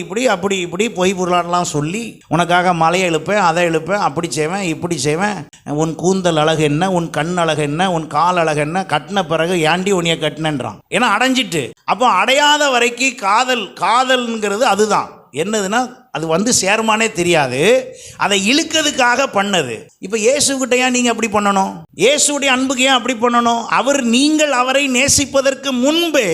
இப்படி பொய் பொருளாடலாம் சொல்லி, உனக்காக மலையை எழுப்பேன், அதை எழுப்பேன், அப்படி செய்வேன், இப்படி செய்வேன், உன் கூந்தல் அழகு என்ன, உன் கண் அழகு என்ன, உன் கால் அழகு என்ன, கட்டின பிறகு ஏண்டி உன்னைய கட்டினன்றான். ஏன்னா அடைஞ்சிட்டு. அப்போ அடையாத வரைக்கும் காதல்ங்கிறது அதுதான். என்னதுன்னா, அது சேருமானே தெரியாது, அதை இழுக்கிறதுக்காக பண்ணது. இப்போ இயேசுகிட்ட ஏன் நீங்கள் அப்படி பண்ணணும்? இயேசுடைய அன்புக்கு ஏன் அப்படி பண்ணணும்? நீங்கள் அவரை நேசிப்பதற்கு முன்பே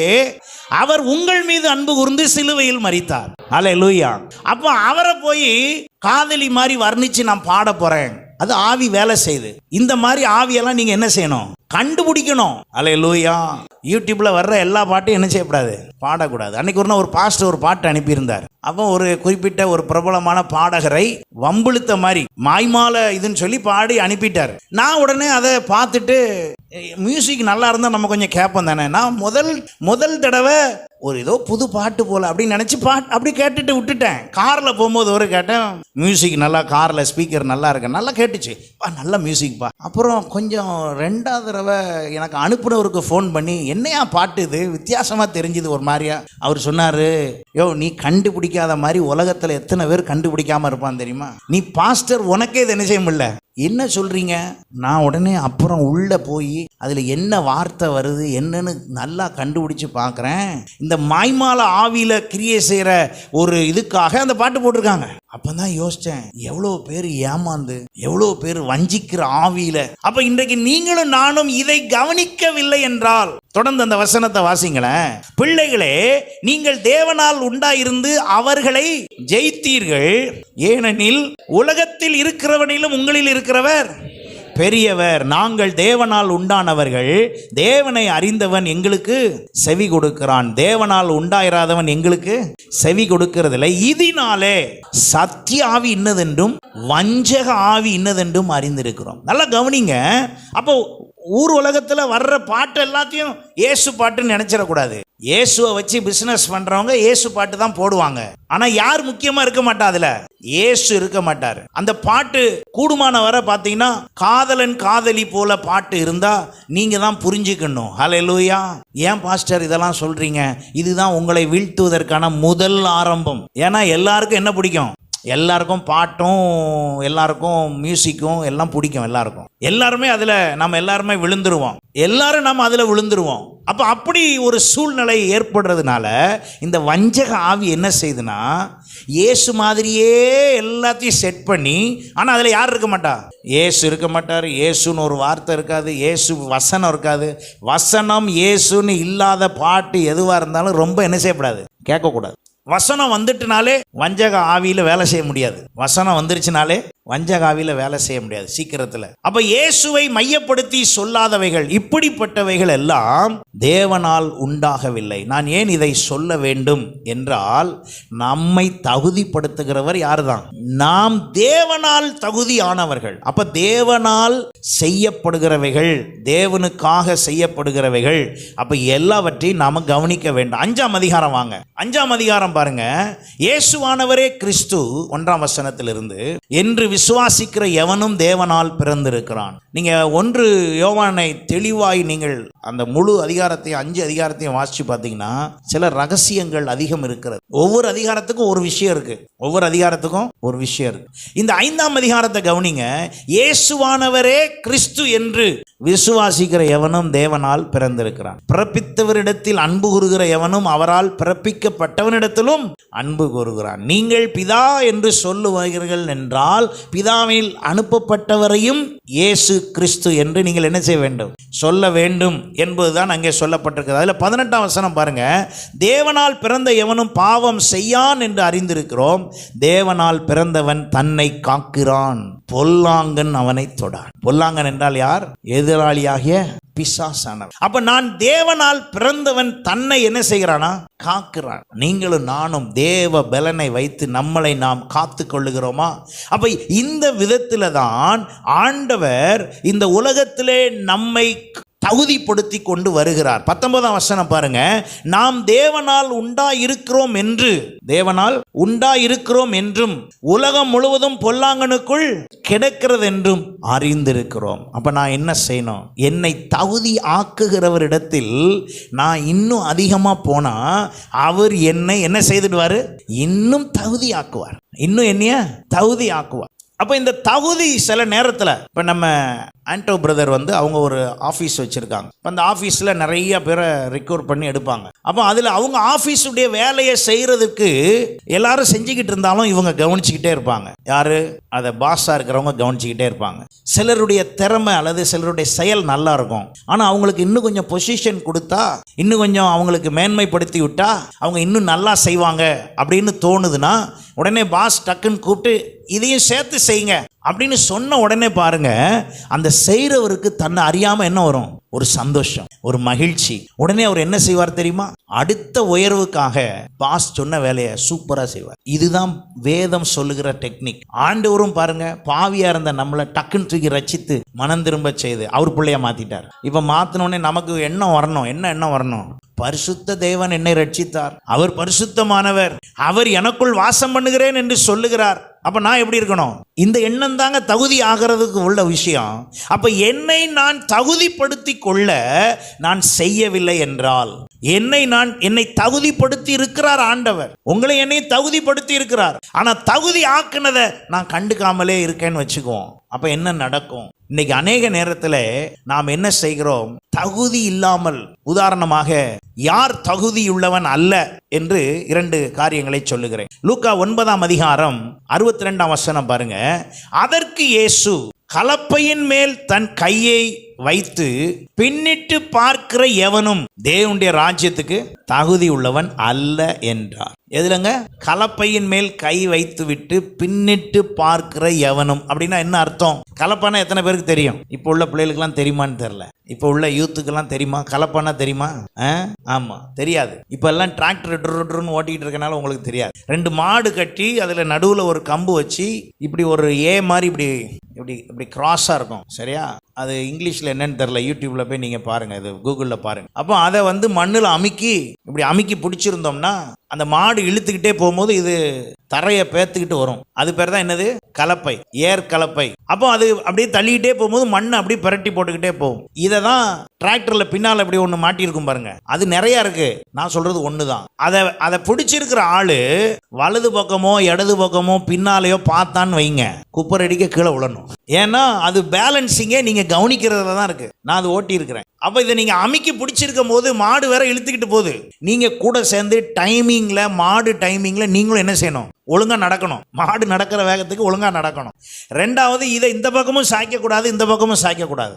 அவர் உங்கள் மீது அன்பு கூர்ந்து சிலுவையில் மரித்தார். ஹல்லேலூயா. அப்போ அவரை போய் காதலி மாதிரி வர்ணிச்சு நான் பாட போறேன், அது ஆவி வேலை செய்யுது. இந்த மாதிரி ஆவியெல்லாம் நீங்க என்ன செய்யணும்? கண்டுபிடிக்கணும். அல்லேலூயா. யூடியூப்ல வர்ற எல்லா பாட்டும் என்ன செய்யக்கூடாது, பாடக்கூடாது. அன்னைக்கு ஒரு பாஸ்டர் ஒரு பாட்டு அனுப்பியிருந்தார். அப்போ ஒரு குறிப்பிட்ட ஒரு பிரபலமான பாடகரை வம்பிழுத்த மாதிரி மாய்மால இதுன்னு சொல்லி பாடி அனுப்பிட்டார். நான் உடனே அதை பார்த்துட்டு மியூசிக் நல்லா இருந்தால் நம்ம கொஞ்சம் கேட்போம் தானே. நான் முதல் தடவை ஒரு ஏதோ புது பாட்டு போல அப்படின்னு நினச்சி அப்படி கேட்டுட்டு விட்டுட்டேன். காரில் போகும்போது ஒரு கேட்டேன், மியூசிக் நல்லா, காரில் ஸ்பீக்கர் நல்லா இருக்கு, நல்லா கேட்டுச்சு, நல்ல மியூசிக்ப்பா. அப்புறம் கொஞ்சம் 2வது தடவை எனக்கு அனுப்புனவருக்கு ஃபோன் பண்ணி, என்னையா பாட்டு இது வித்தியாசமாக தெரிஞ்சுது ஒரு மாதிரியா. அவர் சொன்னார், யோ நீ கண்டுபிடிக்காத மாதிரி உலகத்தில் எத்தனை பேர் கண்டுபிடிக்காமல் இருப்பான் தெரியுமா, நீ பாஸ்டர், உனக்கே இது என்ன செய்ய முடியல, என்ன சொல்கிறீங்க. நான் உடனே அப்புறம் உள்ளே போய் அதில் என்ன வார்த்தை வருது என்னன்னு நல்லா கண்டுபிடிச்சு பார்க்குறேன். இந்த மாய்மால ஆவியில் கிரியை செய்கிற ஒரு இதுக்காக அந்த பாட்டு போட்டிருக்காங்க. அப்போ தான் யோசித்தேன், எவ்வளோ பேர் ஏமாந்து, எவ்வளோ பேர் வஞ்சிக்கிற ஆவியில். அப்போ இன்றைக்கு நீங்களும் நானும் இதை கவனிக்கவில்லை என்றால், தொடர்ந்து அந்த வசனத்தை வாசிங்களேன். பிள்ளைகளே, நீங்கள் தேவனால் உண்டாயிருந்து அவர்களை ஜெயித்தீர்கள், ஏனெனில் உலகத்தில் இருக்கிறவனிலும் உங்களில் இருக்கிறவர் பெரியவர். நாங்கள் தேவனால் உண்டானவர்கள், தேவனை அறிந்தவன் எங்களுக்கு செவி கொடுக்கிறான், தேவனால் உண்டாயிராதவன் எங்களுக்கு செவி கொடுக்கிறதில்லை. இதனாலே சத்திய ஆவி இன்னதென்றும் வஞ்சக ஆவி இன்னதென்றும் அறிந்திருக்கிறோம். நல்லா கவனிங்க. அப்போ ஊர் உலகத்தில் வர்ற பாட்டு எல்லாத்தையும் இயேசு பாட்டுன்னு நினைச்சிடக்கூடாது. இயேசுவை வச்சு பிசினஸ் பண்றவங்க இயேசு பாட்டு தான் போடுவாங்க. ஆனா யார் முக்கியமா இருக்க மாட்டா, அதுல இயேசு இருக்க மாட்டார். அந்த பாட்டு கூடுமான வரை பார்த்தீங்கன்னா காதலன் காதலி போல பாட்டு இருந்தா நீங்க தான் புரிஞ்சுக்கணும். ஹல்லேலூயா. ஏன் பாஸ்டர் இதெல்லாம் சொல்றீங்க? இதுதான் உங்களை வீழ்த்துவதற்கான முதல் ஆரம்பம். ஏன்னா எல்லாருக்கும் என்ன பிடிக்கும், எல்லாருக்கும் பாட்டும் எல்லாருக்கும் மியூசிக்கும் எல்லாம் பிடிக்கும். எல்லாருமே அதில் நம்ம எல்லாருமே விழுந்துருவோம். எல்லாரும் நம்ம அதில் விழுந்துருவோம். அப்போ அப்படி ஒரு சூழ்நிலை ஏற்படுறதுனால இந்த வஞ்சக ஆவி என்ன செய்யுதுன்னா, இயேசு மாதிரியே எல்லாத்தையும் செட் பண்ணி, ஆனால் அதில் யார் இருக்க மாட்டா, இயேசு இருக்க மாட்டார். இயேசுன்னு ஒரு வார்த்தை இருக்காது, இயேசு வசனம் இருக்காது. வசனம் இயேசுன்னு இல்லாத பாட்டு எதுவாக இருந்தாலும் ரொம்ப என்ன செய்யக்கூடாது, கேட்கக்கூடாது. வசனம் வந்துட்டுனாலே வஞ்சக ஆவியில் வேலை செய்ய முடியாது. வசனம் வந்துருச்சுனாலே வஞ்சக ஆவியில் வேலை செய்ய முடியாது சீக்கிரத்தில். அப்ப இயேசுவை மையப்படுத்தி சொல்லாதவைகள், இப்படிப்பட்டவைகள் எல்லாம் தேவனால் உண்டாகவில்லை. நான் ஏன் இதை சொல்ல வேண்டும் என்றால், நம்மை தகுதிப்படுத்துகிறவர் யார் தான், நாம் தேவனால் தகுதியானவர்கள். அப்ப தேவனால் செய்யப்படுகிறவைகள், தேவனுக்காக செய்யப்படுகிறவைகள், அப்ப எல்லாவற்றையும் நாம கவனிக்க வேண்டும். 5ஆம் அதிகாரம் வாங்க. 5ஆம் அதிகாரம் பாருங்க. இயேசுவானவரே கிறிஸ்து 1ஆம் வசனத்திலிருந்து, என்று விசுவாசிக்கிற எவனும் தேவனால் பிறந்திருக்கிறான். நீங்க 1 யோவானை தெளிவாய் நீங்கள் அந்த முழு அதிகாரத்தையும் 5 அதிகாரத்தையும் வாசிச்சு பார்த்தீங்கன்னா சில ரகசியங்கள் அதிகம் இருக்கிறது. ஒவ்வொரு அதிகாரத்துக்கும் ஒரு விஷயம் இருக்கு. இந்த 5ஆம் அதிகாரத்தை கவனிங்க. இயேசுவானவரே கிறிஸ்து என்று விசுவாசிக்கிற எவனும் தேவனால் பிறந்திருக்கிறான். பிறப்பித்தவரிடத்தில் அன்பு கூறுகிற எவனும் அவரால் பிறப்பிக்கப்பட்டவனிடத்திலும் அன்பு கூறுகிறான். நீங்கள் பிதா என்று சொல்லுவீர்கள் என்றால் பிதாவில் அனுப்பப்பட்டவரையும் இயேசு கிறிஸ்து என்று நீங்கள் என்ன செய்ய வேண்டும், சொல்ல வேண்டும் என்பதுதான் அங்கே சொல்லப்பட்டிருக்கிறது. அதில் 18ஆம் வசனம் பாருங்க. தேவனால் பிறந்த எவனும் பாவம் செய்யான் என்று அறிந்திருக்கிறோம், தேவனால் பிறந்தவன் தன்னை காக்கிறான், பொல்லாங்கன் அவனை தொடான். பொல்லாங்கன் என்றால் யார்? எதிராளியாகிய பிசாசானவன். அப்ப நான் தேவனால் பிறந்தவன் தன்னை என்ன செய்கிறானா, காக்கிறான். நீங்களும் நானும் தேவ பலனை வைத்து நம்மளை நாம் காத்து கொள்ளுகிறோமா? அப்ப இந்த விதத்தில தான் ஆண்டவர் இந்த உலகத்திலே நம்மை தகுதிப்படுத்தி கொண்டு வருகிறார். 19ஆம் வசனம் பாருங்க. நாம் தேவனால் உண்டாயிருக்கிறோம் என்றும் உலகம் முழுவதும் பொல்லாங்கனுக்குள் கிடக்கிறது என்றும் அறிந்திருக்கிறோம். அப்ப நான் என்ன செய்யணும்? என்னை தகுதி ஆக்குகிறவரிடத்தில் நான் இன்னும் அதிகமா போனா அவர் என்னை என்ன செய்துடுவாரு, இன்னும் தகுதி ஆக்குவார், இன்னும் என்னைய தகுதி ஆக்குவார். அப்போ இந்த தகுதி சில நேரத்தில், இப்போ நம்ம ஆண்டோ பிரதர் அவங்க ஒரு ஆஃபீஸ் வச்சுருக்காங்க. இப்போ அந்த ஆஃபீஸில் நிறைய பேரை ரெக்ரூட் பண்ணி எடுப்பாங்க. அப்போ அதில் அவங்க ஆஃபீஸுடைய வேலையை செய்கிறதுக்கு எல்லாரும் செஞ்சுக்கிட்டு இருந்தாலும் இவங்க கவனிச்சுக்கிட்டே இருப்பாங்க. யார்? அதை பாஸாக இருக்கிறவங்க கவனிச்சுக்கிட்டே இருப்பாங்க. சிலருடைய திறமை அல்லது சிலருடைய செயல் நல்லா இருக்கும், ஆனால் அவங்களுக்கு இன்னும் கொஞ்சம் பொசிஷன் கொடுத்தா, இன்னும் கொஞ்சம் அவங்களுக்கு மேன்மைப்படுத்தி விட்டா அவங்க இன்னும் நல்லா செய்வாங்க அப்படின்னு தோணுதுன்னா உடனே பாஸ் டக்குன்னு கூப்பிட்டு இதையும் சேர்த்து செய்யுங்க அப்படின்னு சொன்ன உடனே பாருங்க, அந்த செய்கிறவருக்கு தன்னை அறியாமல் என்ன வரும்? ஒரு சந்தோஷம், ஒரு மகிழ்ச்சி. உடனே அவர் என்ன செய்வார் தெரியுமா? அடுத்த உயர்வுக்காக பாஸ் சொன்ன வேலையை சூப்பராக செய்வார். இதுதான் வேதம் சொல்லுகிற டெக்னிக். ஆண்டவரும் பாருங்க, பாவியா இருந்த நம்மளை டக்குன்னு தூக்கி ரட்சித்து மனம் திரும்ப செய்து அவர் பிள்ளையா மாத்திட்டார். இப்ப மாத்தினோடனே நமக்கு எண்ணம் வரணும். என்ன எண்ணம் வரணும்? பரிசுத்த தேவன் என்னை ரட்சித்தார், அவர் பரிசுத்தமானவர், அவர் எனக்குள் வாசம் பண்ணுகிறேன் என்று சொல்லுகிறார். அப்ப நான் எப்படி இருக்கணும்? இந்த எண்ணம் தாங்க தகுதி ஆகிறதுக்கு உள்ள விஷயம். அப்ப என்னை நான் தகுதிப்படுத்தி கொள்ள நான் செய்யவில்லை என்றால், என்னை தகுதிப்படுத்தி இருக்கிறார் ஆண்டவர். உங்களை என்னை தகுதிப்படுத்தி இருக்கிறார். ஆனா தகுதி ஆக்குனதை நான் கண்டுக்காமலே இருக்கேன்னு வச்சுக்குவோம். அப்ப என்ன நடக்கும்? இன்னைக்கு அநேக நேரத்தில் நாம் என்ன செய்கிறோம்? தகுதி இல்லாமல், உதாரணமாக யார் தகுதியுள்ளவன் அல்ல என்று 2 காரியங்களை சொல்லுகிறேன். லூக்கா 9ஆம் அதிகாரம் 62ஆம் வசனம் பாருங்க. அதற்கு இயேசு கலப்பையின் மேல் தன் கையை வைத்து பின்னிட்டு பார்க்கிற எவனும் தேவனுடைய ராஜ்யத்துக்கு தகுதி உள்ளவன் அல்ல என்றார். எதுலங்க? கலப்பையின் மேல் கை வைத்து விட்டு பின்னிட்டு பார்க்கிற எவனும் அப்படின்னா என்ன அர்த்தம்? கலப்பானா எத்தனை பேருக்கு தெரியும்? இப்போ உள்ள பிள்ளைகளுக்கெல்லாம் தெரியுமான்னு தெரியல. இப்போ உள்ள யூத்துக்கெல்லாம் தெரியுமா கலப்பானா? தெரியுமா? ஆமா, தெரியாது. இப்போ எல்லாம் டிராக்டர் ஓட்டிக்கிட்டு இருக்கனால உங்களுக்கு தெரியாது. 2 மாடு கட்டி அதுல நடுவுல ஒரு கம்பு வச்சு இப்படி ஒரு ஏ மாதிரி இப்படி இப்படி இப்படி கிராஸா இருக்கும். சரியா? அது இங்கிலீஷ்ல என்னன்னு தெரியல. யூடியூப்ல போய் நீங்க பாருங்க, இது கூகுள்ல பாருங்க. அப்போ அதை வந்து மண்ணில் இப்படி அமுக்கி பிடிச்சிருந்தோம்னா அந்த மாடு இழுத்துக்கிட்டே போகும்போது இது தரையை பேத்துக்கிட்டு வரும். அது பேர் தான் என்னது? கலப்பை, ஏர் கலப்பை. அப்போ அது அப்படியே தள்ளிக்கிட்டே போகும்போது மண்ணை அப்படியே பிரட்டி போட்டுக்கிட்டே போகும். இதை தான் டிராக்டர்ல பின்னால் இப்படி ஒன்று மாட்டியிருக்கும் பாருங்க. அது நிறைய இருக்கு. நான் சொல்றது ஒன்று தான். அதை பிடிச்சிருக்கிற ஆளு வலது பக்கமோ இடது பக்கமோ பின்னாலேயோ பார்த்தான்னு வைங்க, குப்பரடிக்க கீழே விழணும். ஏன்னா அது பேலன்சிங்கே நீங்க கவனிக்கிறதுல தான் இருக்கு. நான் அது ஓட்டி இருக்கிறேன். அப்போ இதை நீங்க அமுக்கி பிடிச்சிருக்கும் போது மாடு வேற இழுத்துக்கிட்டு போகுது. நீங்க கூட சேர்ந்து மாடு டைமிங்ல நீங்களும் என்ன செய்யணும்? ஒழுங்கா நடக்கணும். மாடு நடக்கிற வேகத்துக்கு ஒழுங்கா நடக்கணும். 2வது, இதை இந்த பக்கமும் சாய்க்க கூடாது, இந்த பக்கமும் சாய்க்க கூடாது.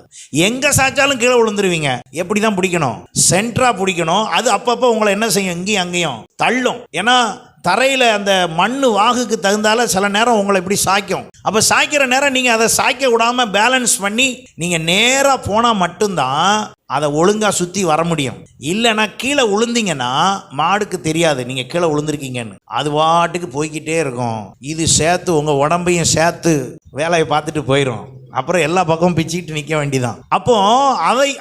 எங்க சாய்ச்சாலும் கீழே விழுந்துருவீங்க. எப்படிதான் பிடிக்கணும்? சென்டரா பிடிக்கணும். அது அப்பப்போ உங்களை என்ன செய்யும்? இங்கேயும் அங்கேயும் தள்ளும். ஏன்னா தரையில் அந்த மண்ணு வாகுக்கு தகுந்தால சில நேரம் உங்களை இப்படி சாய்க்கும். அப்போ சாய்க்கிற நேரம் நீங்கள் அதை சாய்க்க விடாமல் பேலன்ஸ் பண்ணி நீங்கள் நேராக போனால் மட்டும்தான் அதை ஒழுங்காக சுற்றி வர முடியும். இல்லைன்னா கீழே விழுந்தீங்கன்னா மாடுக்கு தெரியாது நீங்கள் கீழே விழுந்திருக்கீங்கன்னு. அது பாட்டுக்கு போய்கிட்டே இருக்கும். இது சேர்த்து உங்கள் உடம்பையும் சேர்த்து வேலையை பார்த்துட்டு போயிடும். அப்புறம் எல்லா பக்கமும் பிச்சுக்கிட்டு நிற்க வேண்டிதான். அப்போ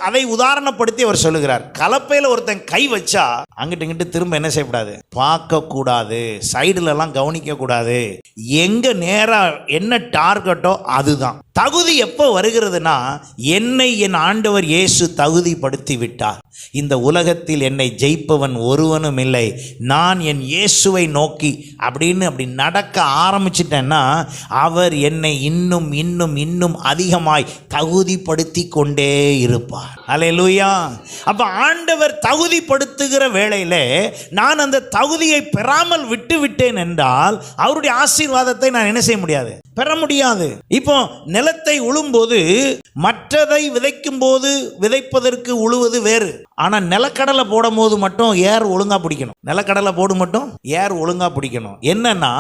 அதை உதாரணப்படுத்தி அவர் சொல்லுகிறார். கலப்பையில் ஒருத்தன் கை வச்சா அங்கிட்டு இங்கிட்டு திரும்ப என்ன செய்யக்கூடாது? பார்க்க கூடாது. சைடுல எல்லாம் கவனிக்க கூடாது. எங்க நேரா என்ன டார்கெட்டோ அதுதான். தகுதி எப்போ வருகிறதுனா, என்னை என் ஆண்டவர் இயேசு தகுதிப்படுத்தி விட்டார். இந்த உலகத்தில் என்னை ஜெயிப்பவன் ஒருவனும் இல்லை. நான் என் இயேசுவை நோக்கி அப்படி நடக்க ஆரம்பிச்சிட்டேன்னா அவர் என்னை இன்னும் இன்னும் இன்னும் அதிகமாய் தகுதிப்படுத்தி கொண்டே இருப்பார். அல்லேலூயா. அப்ப ஆண்டவர் தகுதிப்படுத்துகிற வேளையில நான் அந்த தகுதியை பெறாமல் விட்டு விட்டேன் என்றால் அவருடைய ஆசீர்வாதத்தை நான் என்ன செய்ய முடியாது? பெற முடியாது. இப்போ நிலத்தை உழும்போது மற்றதை விதைக்கும் போது விதைப்பதற்கு உழுவது வேறு. ஆனா நிலக்கடலை போடும் போது மட்டும் ஏர் ஒழுங்கா பிடிக்கணும். நிலக்கடலை போடு மட்டும் ஏர் ஒழுங்கா பிடிக்கணும். என்னன்னா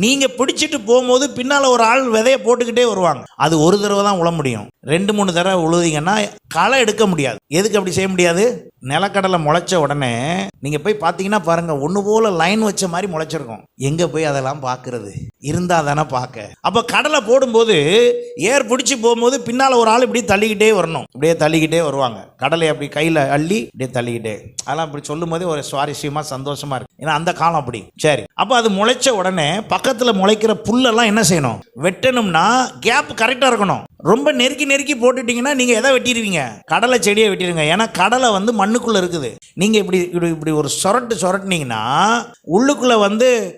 நீங்க பிடிச்சிட்டு போகும்போது பின்னால ஒரு ஆள் விதைய போட்டுக்கிட்டே வருவாங்க. அது ஒரு தடவை தான் உழ முடியும். 2-3 தடவை உழுதிங்கன்னா களை எடுக்க முடியாது. எதுக்கு அப்படி செய்ய முடியாது? நிலக்கடலை முளைச்ச உடனே நீங்க போய் பார்த்தீங்கன்னா பாருங்க, ஒன்று போல லைன் வச்ச மாதிரி முளைச்சிருக்கும். எங்க போய் அதெல்லாம் பார்க்கறது? இருந்தா தானே பார்க்க. அப்ப கடலை போடும்போது ஏர் பிடிச்சி போகும்போது பின்னால ஒரு ஆள் இப்படி தள்ளிக்கிட்டே வரணும். இப்படியே தள்ளிக்கிட்டே வருவாங்க. கடலை அப்படி கையில அள்ளி இப்படியே தள்ளிக்கிட்டே. அதெல்லாம் அப்படி சொல்லும் போதே ஒரு சுவாரஸ்யமா சந்தோஷமா இருக்கு. ஏன்னா அந்த காலம் அப்படி. சரி, அப்ப அது முளைச்ச உடனே பக்கத்துல முளைக்கிற புல்லெல்லாம் என்ன செய்யணும்? வெட்டணும்னா கேப் கரெக்டா இருக்கணும். ரொம்ப நெருக்கி நெருக்கி போட்டுட்டீங்கன்னா நீங்க எதை வெட்டிடுவீங்க? கடலை செடியை வெட்டிடுங்க. ஏன்னா கடலை வந்து மண்ணுக்குள்ள இருக்குது. நீங்க இப்படி ஒரு சொரட்டுனீங்கன்னா உள்ளுக்குள்ள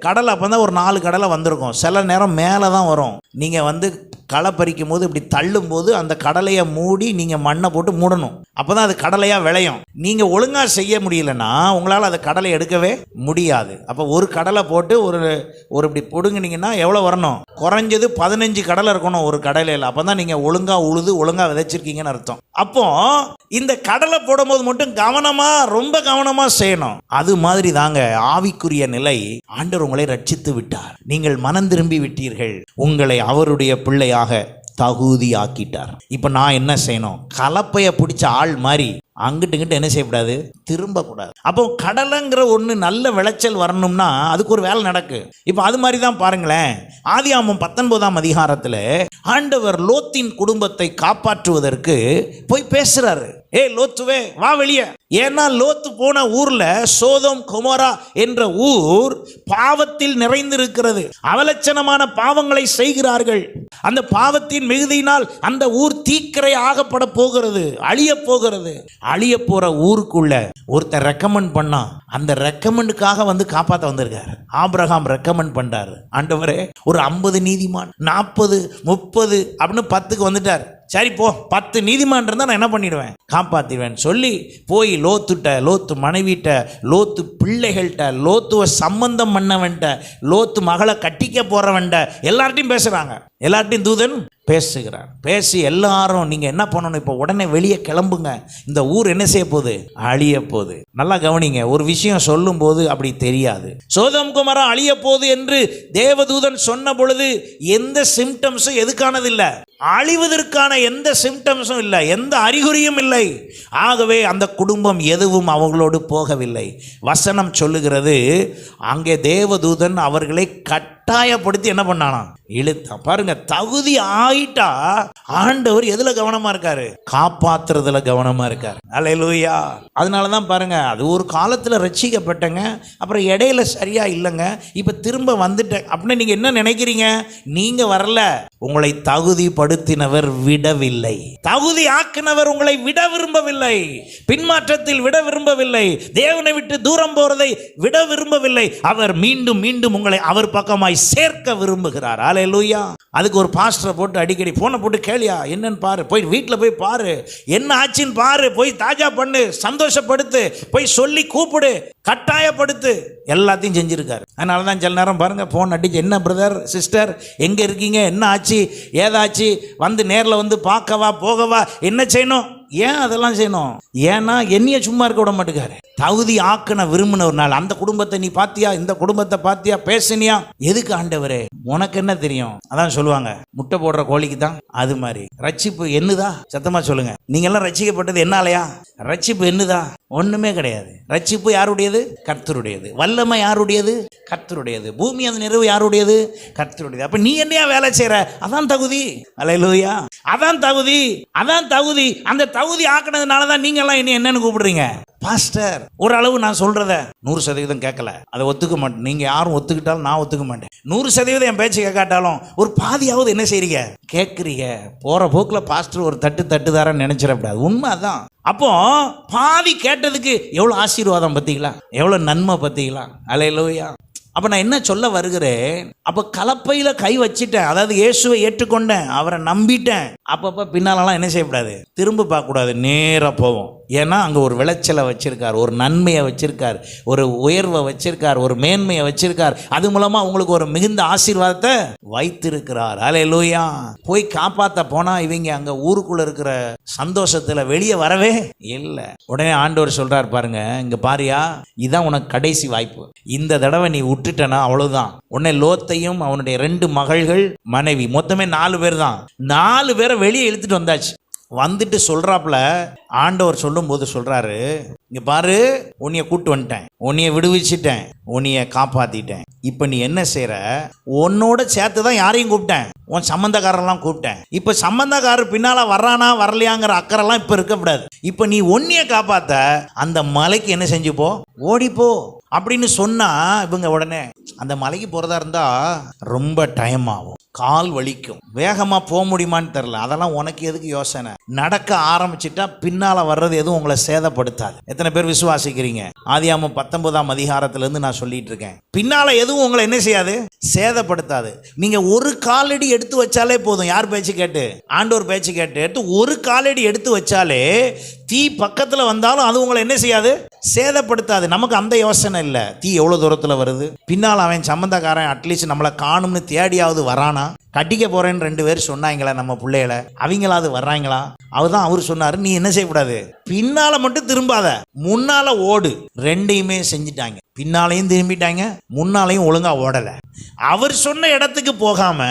கடலை அப்பதான் ஒரு 4 கடலை வந்திருக்கும். சில நேரம் மேலே தான் வரும். நீங்க களை பறிக்கும் போது இப்படி தள்ளும் போது அந்த கடலையை மூடி நீங்க மண்ணை போட்டு மூடணும். அப்பதான் அது கடலையா விளையும். நீங்க ஒழுங்கா செய்ய முடியலன்னா உங்களால் அது கடலை எடுக்கவே முடியாது. அப்ப ஒரு கடலை போட்டு ஒரு இப்படி பொடுங்கினீங்கன்னா எவ்வளவு வரணும்? குறைஞ்சது 15 கடலை இருக்கணும் ஒரு கடலையில். அப்பதான் நீங்க நீங்க ஒழுங்கா உழுது ஒழுங்கா விதைச்சிருக்கீங்கன்னு அர்த்தம். அப்போ இந்த கடலை போடும்போது மட்டும் கவனமா, ரொம்ப கவனமா செய்யணும். அது மாதிரி தாங்க ஆவிக்குரிய நிலை. ஆண்டவர் உங்களை ரட்சித்து விட்டார், நீங்கள் மனம் திரும்பி விட்டீர்கள், உங்களை அவருடைய பிள்ளையாக தகுதி ஆக்கிட்டார். இப்ப நான் என்ன செய்யணும்? கலப்பைய பிடிச்ச ஆள் மாதிரி அங்கிட்டு இங்கிட்டு என்ன செய்யக்கூடாது? திரும்ப கூடாது. அப்போ கடலைங்கிற ஒன்று நல்ல விளைச்சல் வரணும்னா அதுக்கு ஒரு வேலை நடக்கு. இப்போ அது மாதிரி தான் பாருங்களேன், ஆதியாகமம் 19ஆம் அதிகாரத்தில் ஆண்டவர் லோத்தின் குடும்பத்தை காப்பாற்றுவதற்கு போய் பேசுறாரு. லோத்துவே வா வெளியே. ஏன்னா லோத்து போன ஊர்ல சோதோம் கொமோரா என்ற ஊர் பாவத்தில் நிறைந்திருக்கிறது. அவலட்சணமான பாவங்களை செய்கிறார்கள். அந்த பாவத்தின் மிகுதியினால் அந்த ஊர் தீக்கிரை ஆகப்பட போகிறது, அழிய போகிறது. அழிய போற ஊருக்குள்ள ஒருத்தர் ரெக்கமெண்ட் பண்ணா, அந்த ரெக்கமெண்டுக்காக வந்து காப்பாற்ற வந்திருக்காரு. ஆபிரகாம் ரெக்கமெண்ட் பண்றாரு, ஆண்டவரே ஒரு 50 நீதிமான், 40, 30 அப்படின்னு 10க்கு வந்துட்டார். சரி போ, 10 நீதிமான் இருந்தால் நான் என்ன பண்ணிடுவேன்? காப்பாற்றிடுவேன் சொல்லி போய் லோத்துட்ட, லோத்து மனைவிட்ட, லோத்து பிள்ளைகள்கிட்ட, லோத்துவை சம்பந்தம் பண்ணவன்ட்ட, லோத்து மகளை கட்டிக்க போறவன்ட்ட எல்லார்ட்டையும் பேசுறாங்க. எல்லார்ட்டையும் தூதன் பேசுகிறார். பேசி எல்லாரும் நீங்க என்ன பண்ணணும்? இப்போ உடனே வெளியே கிளம்புங்க, இந்த ஊர் என்ன செய்ய போகுது? அழிய போகுது. நல்லா கவனிங்க, ஒரு விஷயம் சொல்லும் போது அப்படி தெரியாது. சோதோம் கொமோரா அழிய போகுது என்று தேவதூதன் சொன்ன பொழுது எந்த சிம்டம்ஸும் எதுக்கானது இல்லை, அழிவதற்கான எந்த சிம்டம்ஸும் இல்லை, எந்த அறிகுறியும் இல்லை. ஆகவே அந்த குடும்பம் எதுவும் அவங்களோடு போகவில்லை. வசனம் சொல்லுகிறது, அங்கே தேவதூதன் அவர்களை கட்டாயப்படுத்தி என்ன பண்ணானா? இழுத்தான். பாருங்க, தகுதி ஆயிட்டா ஆண்டவர் எதுல கவனமா இருக்காரு? காப்பாத்துறதுல கவனமா இருக்காரு. அல்லேலூயா. அதனாலதான் பாருங்க, அது ஒரு காலத்துல ரட்சிக்கப்பட்டங்க, அப்புறம் இடையில சரியா இல்லைங்க, இப்ப திரும்ப வந்துட்டேன் அப்படின்னு நீங்க என்ன நினைக்கிறீங்க? நீங்க வரல, உங்களை தகுதிப்படுத்தினவர் விடவில்லை. தகுதி ஆக்கினவர் உங்களை விட விரும்பவில்லை, பின்மாற்றத்தில் விட விரும்பவில்லை, தேவனை விட்டு தூரம் போறதை விட விரும்பவில்லை. அவர் மீண்டும் மீண்டும் உங்களை அவர் பக்கமாய் சேர்க்க விரும்புகிறார். அல்லேலூயா. அதுக்கு ஒரு பாஸ்டரை போட்டு அடிக்கடி போனை போட்டு கேளியா, என்னன்னு பாரு, போய் வீட்டில் போய் பாரு, என்ன ஆச்சுன்னு பாரு, போய் தாஜா பண்ணு, சந்தோஷப்படுத்து, போய் சொல்லி கூப்பிடு, கட்டாயப்படுத்து, எல்லாத்தையும் செஞ்சிருக்காரு. அதனால தான் சில நேரம் பாருங்க, போன் அடிச்சு என்ன பிரதர் சிஸ்டர் எங்க இருக்கீங்க, என்ன ஆச்சு ஏதாச்சு, வந்து நேரில் வந்து பார்க்கவா போகவா, என்ன செய்யணும்? ஏன் அதெல்லாம் செய்யணும்? ஏன்னா என்னைய சும்மா இருக்க விட மாட்டேங்காரு. தகுதி ஆக்கின விரும்பின ஒரு நாள் அந்த குடும்பத்தை நீ பாத்தியா, இந்த குடும்பத்தை பாத்தியா, பேசினியா? எதுக்கு ஆண்டவரே? உனக்கு என்ன தெரியும்? அதான் சொல்லுவாங்க, முட்டை போடுற கோழிக்கு தான். அது மாதிரி ரட்சிப்பு என்னதா? சத்தமா சொல்லுங்க. நீங்க எல்லாம் ரட்சிக்கப்பட்டது என்னாலயா? ரட்சிப்பு என்னதா? ஒண்ணுமே கிடையாது. ரட்சிப்பு யாருடையது? கர்த்தருடையது. வல்லமை யாருடையது? கர்த்தருடையது. பூமி அந்த நிறைவு யாருடையது? கர்த்தருடையது. அப்ப நீ என்னையா வேலை செய்யற? அதான் தகுதி. அல்லேலூயா. அதான் தகுதி, அதான் தகுதி. அந்த தகுதி ஆக்கினதுனால தான் நீங்க எல்லாம் என்னன்னு கூப்பிடுறீங்க பாஸ்டர். ஓரளவு நான் சொல்றத 100% கேட்கல, அதை ஒத்துக்க மாட்டேன். நீங்க யாரும் ஒத்துக்கிட்டாலும் நான் ஒத்துக்க மாட்டேன். 100% என் பேச்சு கேட்காட்டாலும் ஒரு பாதியாவது என்ன செய்றீங்க? கேட்குறீங்க. போற போக்குல பாஸ்டர் ஒரு தட்டுதாரன்னு நினைச்சிடக்கூடாது. உண்மை அதான். அப்போ பாதி கேட்டதுக்கு எவ்வளவு ஆசீர்வாதம் பார்த்தீங்களா, எவ்வளவு நன்மை பார்த்தீங்களா? அல்லேலூயா. அப்போ நான் என்ன சொல்ல வருகிறேன்? அப்போ கலப்பையில் கை வச்சிட்டேன், அதாவது இயேசுவை ஏற்றுக்கொண்டேன், அவரை நம்பிட்டேன். அப்பப்போ பின்னாலலாம் என்ன செய்யக்கூடாது? திரும்ப பார்க்கக்கூடாது, நேராக போவோம். ஏன்னா அங்கே ஒரு விளைச்சலை வச்சிருக்கார், ஒரு நன்மையை வச்சிருக்கார், ஒரு உயர்வை வச்சிருக்கார், ஒரு மேன்மையை வச்சிருக்கார். அது மூலமா உங்களுக்கு ஒரு மிகுந்த ஆசீர்வாதத்தை வைத்திருக்கிறார். அல்லேலூயா. போய் காப்பாற்ற போனா இவங்க அங்க ஊருக்குள்ள இருக்கிற சந்தோஷத்துல வெளியே வரவே இல்லை. உடனே ஆண்டவர் சொல்றார், பாருங்க இங்க பாரியா, இதான் உனக்கு கடைசி வாய்ப்பு. இந்த தடவை நீ விட்டுட்டனா அவ்வளவுதான். உடனே லோத்தையும் அவனுடைய 2 மகள்கள், மனைவி, மொத்தமே 4 பேர் தான். 4 பேரை வெளியே இழுத்துட்டு வந்தாச்சு. வந்துட்டு சொல்றாப்புல, ஆண்டவர் சொல்லும் போது சொல்றாரு, இங்க பாரு, உன்னைய கூட்டு வந்துட்டேன், உன்னைய விடுவிச்சிட்டேன், உன்னைய காப்பாத்திட்டேன். இப்ப நீ என்ன செய்யற? உன்னோட சேர்த்துதான் யாரையும் கூப்பிட்டேன், உன் சம்பந்தக்காரெல்லாம் கூப்பிட்டேன். இப்ப சம்பந்தக்காரர் பின்னால வர்றானா வரலையாங்கிற அக்கறைலாம் இப்ப இருக்கக்கூடாது. இப்ப நீ உன்னைய காப்பாத்த அந்த மலைக்கு என்ன செஞ்சுப்போ, ஓடிப்போ அப்படின்னு சொன்னா இவங்க உடனே அந்த மலைக்கு போறதா இருந்தா ரொம்ப டைம் ஆகும், கால் வலிக்கும், வேகமா போக முடியுமான்னு தெரியல. அதெல்லாம் உனக்கு எதுக்கு யோசனை? நடக்க ஆரம்பிச்சுட்டா பின்னால வர்றது எதுவும் உங்களை சேதப்படுத்தாது. எத்தனை பேர் விசுவாசிக்கிறீங்க? ஆதியாகமம் 19ஆம் அதிகாரத்திலிருந்து நான் சொல்லிட்டு இருக்கேன். பின்னால எதுவும் உங்களை என்ன செய்யாது? சேதப்படுத்தாது. நீங்க ஒரு காலடி எடுத்து வச்சாலே போதும். யார் பேச்சு கேட்டு? ஆண்டவர் பேச்சு கேட்டு ஒரு காலடி எடுத்து வச்சாலே தீ பக்கத்துல வந்தாலும் அது உங்களை என்ன செய்யாது? சேதப்படுத்தாது. நமக்கு அந்த யோசனை இல்லை. தீ எவ்வளோ தூரத்தில் வருது, பின்னால் அவன் சம்மந்தக்காரன் அட்லீஸ்ட் நம்மளை காணும்னு தேடியாவது வரானா, கட்டிக்க போறேன்னு 2 பேர் சொன்னாங்களா நம்ம பிள்ளைகளை, அவங்களாவது வர்றாங்களா? அவர்தான் அவர் சொன்னாரு, நீ என்ன செய்யக்கூடாது, பின்னால மட்டும் திரும்பாத, முன்னால ஓடு. 2யுமே செஞ்சுட்டாங்க. பின்னாலையும் திரும்பிட்டாங்க, முன்னாலையும் ஒழுங்கா ஓடல. அவர் சொன்ன இடத்துக்கு போகாம